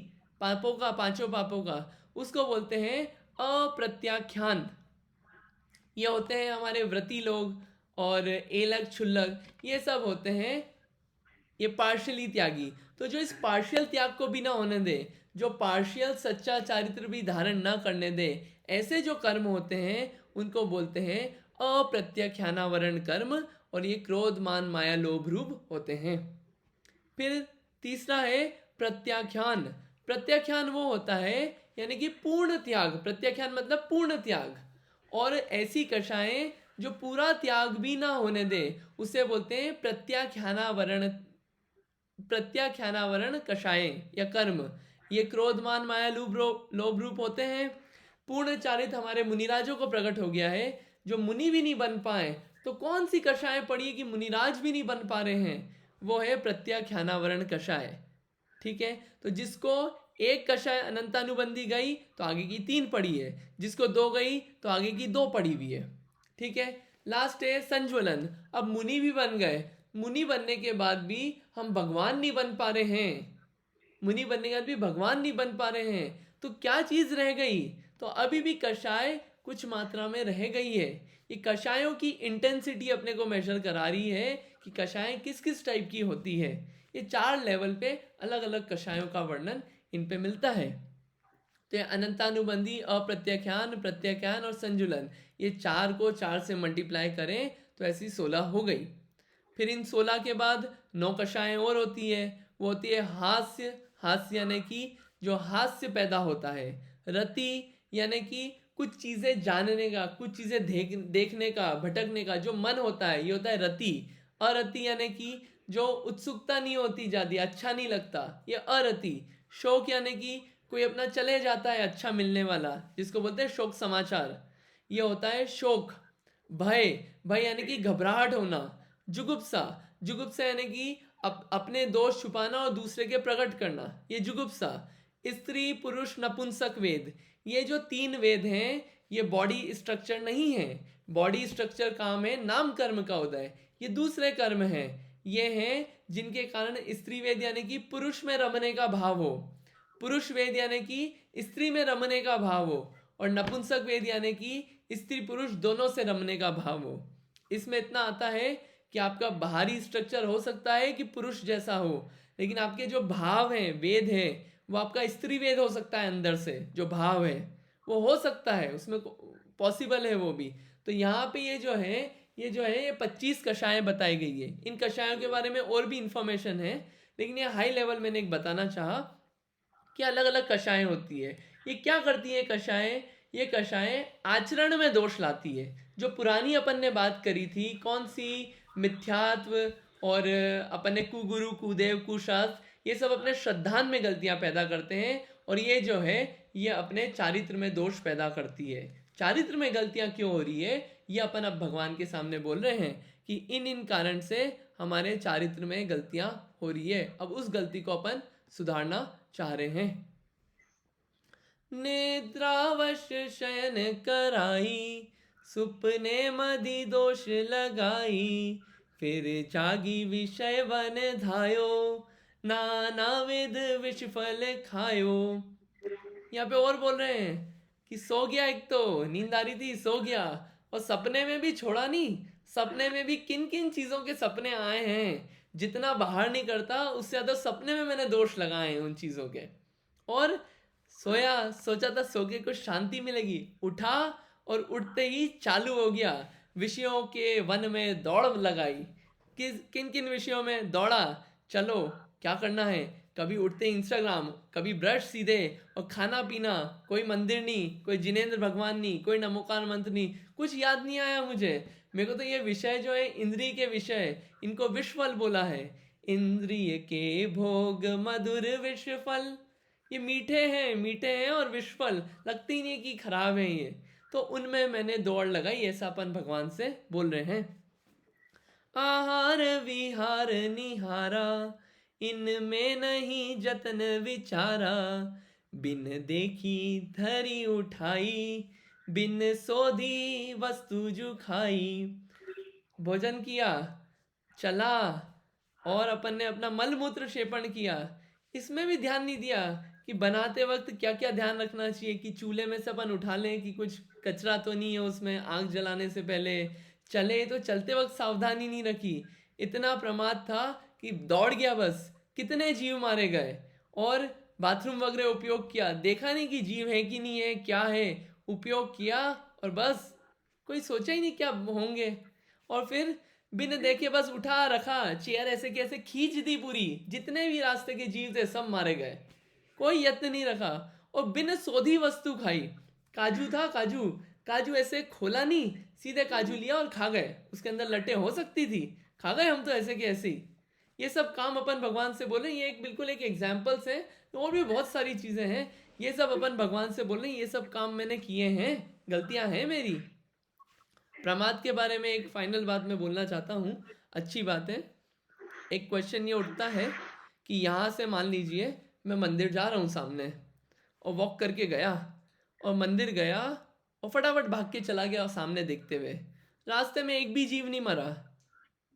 पापों का, 5 पापों का, उसको बोलते हैं अप्रत्याख्यान। ये होते हैं हमारे व्रती लोग और एलक, क्षुल्लक, ये सब होते हैं ये पार्शियली त्यागी। तो जो इस पार्शियल त्याग को भी ना होने दे, जो पार्शियल सच्चा चारित्र भी धारण ना करने दे, ऐसे जो कर्म होते हैं उनको बोलते हैं अप्रत्याख्यानावरण कर्म, और ये क्रोध, मान, माया, लोभ रूप होते हैं। फिर तीसरा है प्रत्याख्यान। प्रत्याख्यान वो होता है यानी कि पूर्ण त्याग। प्रत्याख्यान मतलब पूर्ण त्याग, और ऐसी कषाएं जो पूरा त्याग भी ना होने दे, उसे बोलते हैं प्रत्याख्यानावरण, प्रत्याख्यानावरण कषाएं या कर्म। ये क्रोध, मान, माया, लोभ रूप होते हैं। पूर्ण चारित हमारे मुनिराजों को प्रकट हो गया है, जो मुनि भी नहीं बन पाए, तो कौन सी कषाएं पड़ी है कि मुनिराज भी नहीं बन पा रहे हैं? वो है प्रत्याख्यानावरण कषाय। ठीक है। तो जिसको एक कषाय अनंतानुबंधी गई तो आगे की 3 पड़ी है, जिसको 2 गई तो आगे की 2 पड़ी हुई है। ठीक है। लास्ट है संज्वलन। अब मुनि भी बन गए, मुनि बनने के बाद भी हम भगवान नहीं बन पा रहे हैं, मुनि बनने के बाद भी भगवान नहीं बन पा रहे हैं, तो क्या चीज रह गई? तो अभी भी कषाय कुछ मात्रा में रह गई है। ये कषायों की इंटेंसिटी अपने को मेजर करा रही है कि कषाय किस किस टाइप की होती है। ये 4 लेवल पे अलग अलग कषायों का वर्णन इन पे मिलता है। तो ये अनंतानुबंधी, अप्रत्याख्यान, प्रत्याख्यान और संजुलन, ये 4 को 4 से मल्टीप्लाई करें तो ऐसी 16 हो गई। फिर इन 16 के बाद 9 कषाएं और होती है। वो होती है हास्य। हास्य यानी कि जो हास्य पैदा होता है। रति यानी कि कुछ चीज़ें जानने का, कुछ चीज़ें देखने का, भटकने का जो मन होता है, ये होता है रति। अरति यानी कि जो उत्सुकता नहीं होती ज़्यादा, अच्छा नहीं लगता, ये अरति। शोक यानी कि कोई अपना चले जाता है अच्छा मिलने वाला, जिसको बोलते हैं शोक समाचार, ये होता है शोक। भय, भय यानी कि घबराहट होना। जुगुप्सा, जुगुप्सा यानी कि अपने दोष छुपाना और दूसरे के प्रकट करना, ये जुगुप्सा। स्त्री, पुरुष, नपुंसक वेद, ये जो 3 वेद हैं ये बॉडी स्ट्रक्चर नहीं है। बॉडी स्ट्रक्चर काम है नाम कर्म का उदय, ये दूसरे कर्म हैं। ये हैं जिनके कारण स्त्री वेद यानी कि पुरुष में रमने का भाव हो, पुरुष वेद यानी कि स्त्री में रमने का भाव हो, और नपुंसक वेद यानी कि स्त्री पुरुष दोनों से रमने का भाव हो। इसमें इतना आता है कि आपका बाहरी स्ट्रक्चर हो सकता है कि पुरुष जैसा हो, लेकिन आपके जो भाव हैं, वेद है, वो आपका स्त्री वेद हो सकता है, अंदर से जो भाव है वो हो सकता है, उसमें पॉसिबल है वो भी। तो यहाँ पे ये जो है ये 25 कषाएं बताई गई है। इन कषायों के बारे में और भी इंफॉर्मेशन है, लेकिन ये हाई लेवल मैंने एक बताना चाहा कि अलग अलग कषाएं होती है। ये क्या करती है कषाएं? ये कषाएं आचरण में दोष लाती है। जो पुरानी अपन ने बात करी थी, कौन सी? मिथ्यात्व, और अपन ने कुगुरु, कुदेव, कुशास्त्र, ये सब अपने श्रद्धान में गलतियां पैदा करते हैं, और ये जो है ये अपने चारित्र में दोष पैदा करती है। चारित्र में गलतियां क्यों हो रही है, ये अपन अब भगवान के सामने बोल रहे हैं कि इन कारण से हमारे चारित्र में गलतियां हो रही है। अब उस गलती को अपन सुधारना चाह रहे हैं। निद्रावश शयन कराई, सुपने मदि दोष लगाई, फिर जागी विषय वन धायो, नानाविध विष फल खायो। यहाँ पे और बोल रहे हैं कि सो गया, एक तो नींद आ रही थी, सो गया, और सपने में भी छोड़ा नहीं। सपने में भी किन किन चीजों के सपने आए हैं, जितना बाहर नहीं करता उससे ज्यादा सपने में मैंने दोष लगाए हैं उन चीजों के। और सोया, सोचा था सो के कुछ शांति मिलेगी, उठा और उठते ही चालू हो गया विषयों के वन में दौड़ लगाई। किन किन विषयों में दौड़ा, चलो क्या करना है, कभी उठते इंस्टाग्राम, कभी ब्रश सीधे और खाना पीना, कोई मंदिर नहीं, कोई जिनेंद्र भगवान नहीं, कोई नमोकार मंत्र नहीं, कुछ याद नहीं आया मुझे। मेरे को तो ये विषय जो है इंद्रिय के विषय, इनको विषफल बोला है। इंद्रिय के भोग मधुर विषफल, ये मीठे हैं और विषफल लगते ही नहीं कि खराब है ये, तो उनमें मैंने दौड़ लगाई, ऐसा अपन भगवान से बोल रहे हैं। आहार विहार निहारा, इनमें नहीं जतन विचारा, बिन देखी धरी उठाई, बिन सोधी वस्तु जुखाई। भोजन किया, चला, और अपन ने अपना मल मूत्र क्षेपण किया, इसमें भी ध्यान नहीं दिया कि बनाते वक्त क्या क्या ध्यान रखना चाहिए, कि चूल्हे में से अपन उठा लें कि कुछ कचरा तो नहीं है उसमें, आग जलाने से पहले चले तो चलते वक्त सावधानी नहीं रखी। इतना प्रमाद था कि दौड़ गया, बस कितने जीव मारे गए। और बाथरूम वगैरह उपयोग किया, देखा नहीं कि जीव है कि नहीं है, क्या है, उपयोग किया और बस कोई सोचा ही नहीं क्या होंगे। और फिर बिन देखे बस उठा रखा, चेयर ऐसे कैसे खींच दी पूरी, जितने भी रास्ते के जीव थे सब मारे गए, कोई यत्न नहीं रखा। और बिन सोधी वस्तु खाई, काजू था, काजू ऐसे खोला नहीं, सीधे काजू लिया और खा गए, उसके अंदर लटे हो सकती थी, खा गए हम तो ऐसे के ऐसे ही। ये सब काम अपन भगवान से बोले, ये एक बिल्कुल एक एग्जाम्पल्स है, तो और भी बहुत सारी चीज़ें हैं, ये सब अपन भगवान से बोले ये सब काम मैंने किए हैं, गलतियां हैं मेरी। प्रमाद के बारे में एक फाइनल बात मैं बोलना चाहता हूँ, अच्छी बात है। एक क्वेश्चन ये उठता है कि यहाँ से मान लीजिए मैं मंदिर जा रहा हूँ सामने, और वॉक करके गया और मंदिर गया और फटाफट भाग के चला गया, और सामने देखते हुए रास्ते में एक भी जीव नहीं मरा,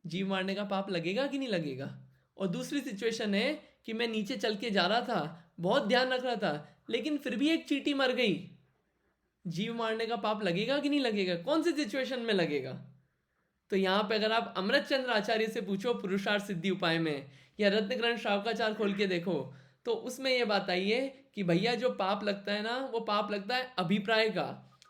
जीव मारने का पाप लगेगा कि नहीं लगेगा। और दूसरी सिचुएशन है कि मैं नीचे चल के जा रहा था, बहुत ध्यान रख रहा था, लेकिन फिर भी एक चींटी मर गई, जीव मारने का पाप लगेगा कि नहीं लगेगा, कौन सी सिचुएशन में लगेगा। तो यहाँ पे अगर आप अमृत चंद्र आचार्य से पूछो पुरुषार्थ सिद्धि उपाय में, या रत्नग्रंथ श्रावकाचार खोल के देखो, तो उसमें ये बात आई है कि भैया जो पाप लगता है ना, वो पाप लगता है अभिप्राय का।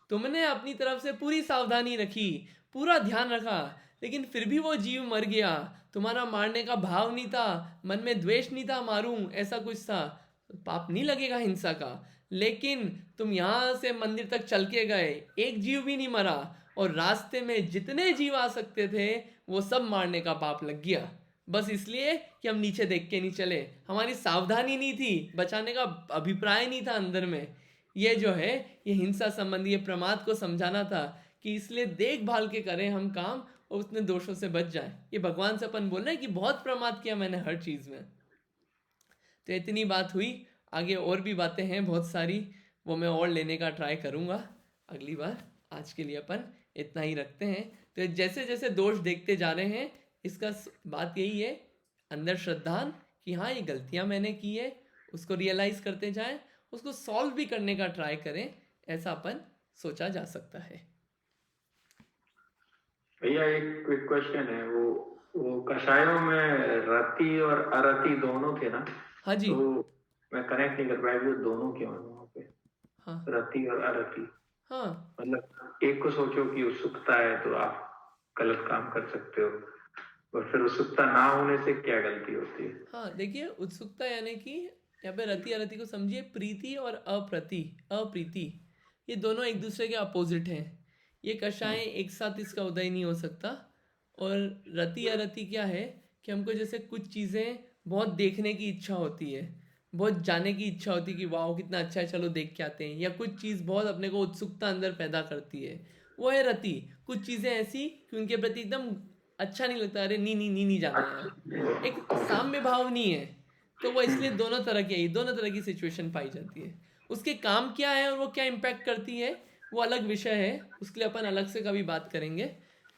तुमने अपनी तरफ से पूरी सावधानी रखी, पूरा ध्यान रखा, लेकिन फिर भी वो जीव मर गया, तुम्हारा मारने का भाव नहीं था, मन में द्वेष नहीं था मारूं ऐसा कुछ था, पाप नहीं लगेगा हिंसा का। लेकिन तुम यहाँ से मंदिर तक चल के गए, एक जीव भी नहीं मरा, और रास्ते में जितने जीव आ सकते थे वो सब मारने का पाप लग गया, बस इसलिए कि हम नीचे देख के नहीं चले, हमारी सावधानी नहीं थी, बचाने का अभिप्राय नहीं था अंदर में। ये जो है ये हिंसा संबंधी, ये प्रमाद को समझाना था कि इसलिए देखभाल के करें हम काम, और उसने दोषों से बच जाए। ये भगवान से अपन बोल रहे हैं कि बहुत प्रमाद किया मैंने हर चीज़ में। तो इतनी बात हुई, आगे और भी बातें हैं बहुत सारी, वो मैं और लेने का ट्राई करूँगा अगली बार। आज के लिए अपन इतना ही रखते हैं। तो जैसे जैसे दोष देखते जा रहे हैं, इसका बात यही है, अंदर श्रद्धा कि हाँ ये गलतियाँ मैंने की है, उसको रियलाइज़ करते जाएं, उसको सॉल्व भी करने का ट्राई करें, ऐसा अपन सोचा जा सकता है। भैया एक क्विक क्वेश्चन है, वो कषायों में रति और अरति दोनों थे ना? हाँ जी। तो मैं कनेक्ट नहीं कर पाया कि दोनों क्यों है वहाँ पे, हाँ रति और अरति। हाँ मतलब एक को सोचो कि उत्सुकता है तो आप गलत काम कर सकते हो, और फिर उत्सुकता ना होने से क्या गलती होती है? हाँ, देखिए उत्सुकता यानी कि यहाँ पे रति अरति को समझिए, प्रीति और अप्रीति, ये दोनों एक दूसरे के अपोजिट हैं। ये कषाय एक साथ इसका उदय नहीं हो सकता। और रति अरति क्या है कि हमको जैसे कुछ चीज़ें बहुत देखने की इच्छा होती है, बहुत जाने की इच्छा होती है कि वाह कितना अच्छा है, चलो देख के आते हैं, या कुछ चीज़ बहुत अपने को उत्सुकता अंदर पैदा करती है, वो है रति। कुछ चीज़ें ऐसी कि उनके प्रति एकदम अच्छा नहीं लगता, अरे नहीं नहीं नहीं नहीं जाना है यार, एक साम्य भाव नहीं है। तो वो इसलिए दोनों तरह की सिचुएशन पाई जाती है। उसके काम क्या है और वो क्या इम्पैक्ट करती है वो अलग विषय है, उसके लिए अपन अलग से कभी बात करेंगे,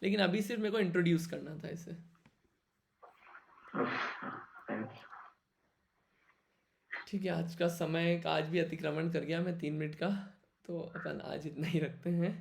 लेकिन अभी सिर्फ मेरे को इंट्रोड्यूस करना था इसे। थैंक्स। ठीक है, आज का समय का आज भी अतिक्रमण कर गया मैं 3 मिनट का, तो अपन आज इतना ही रखते हैं।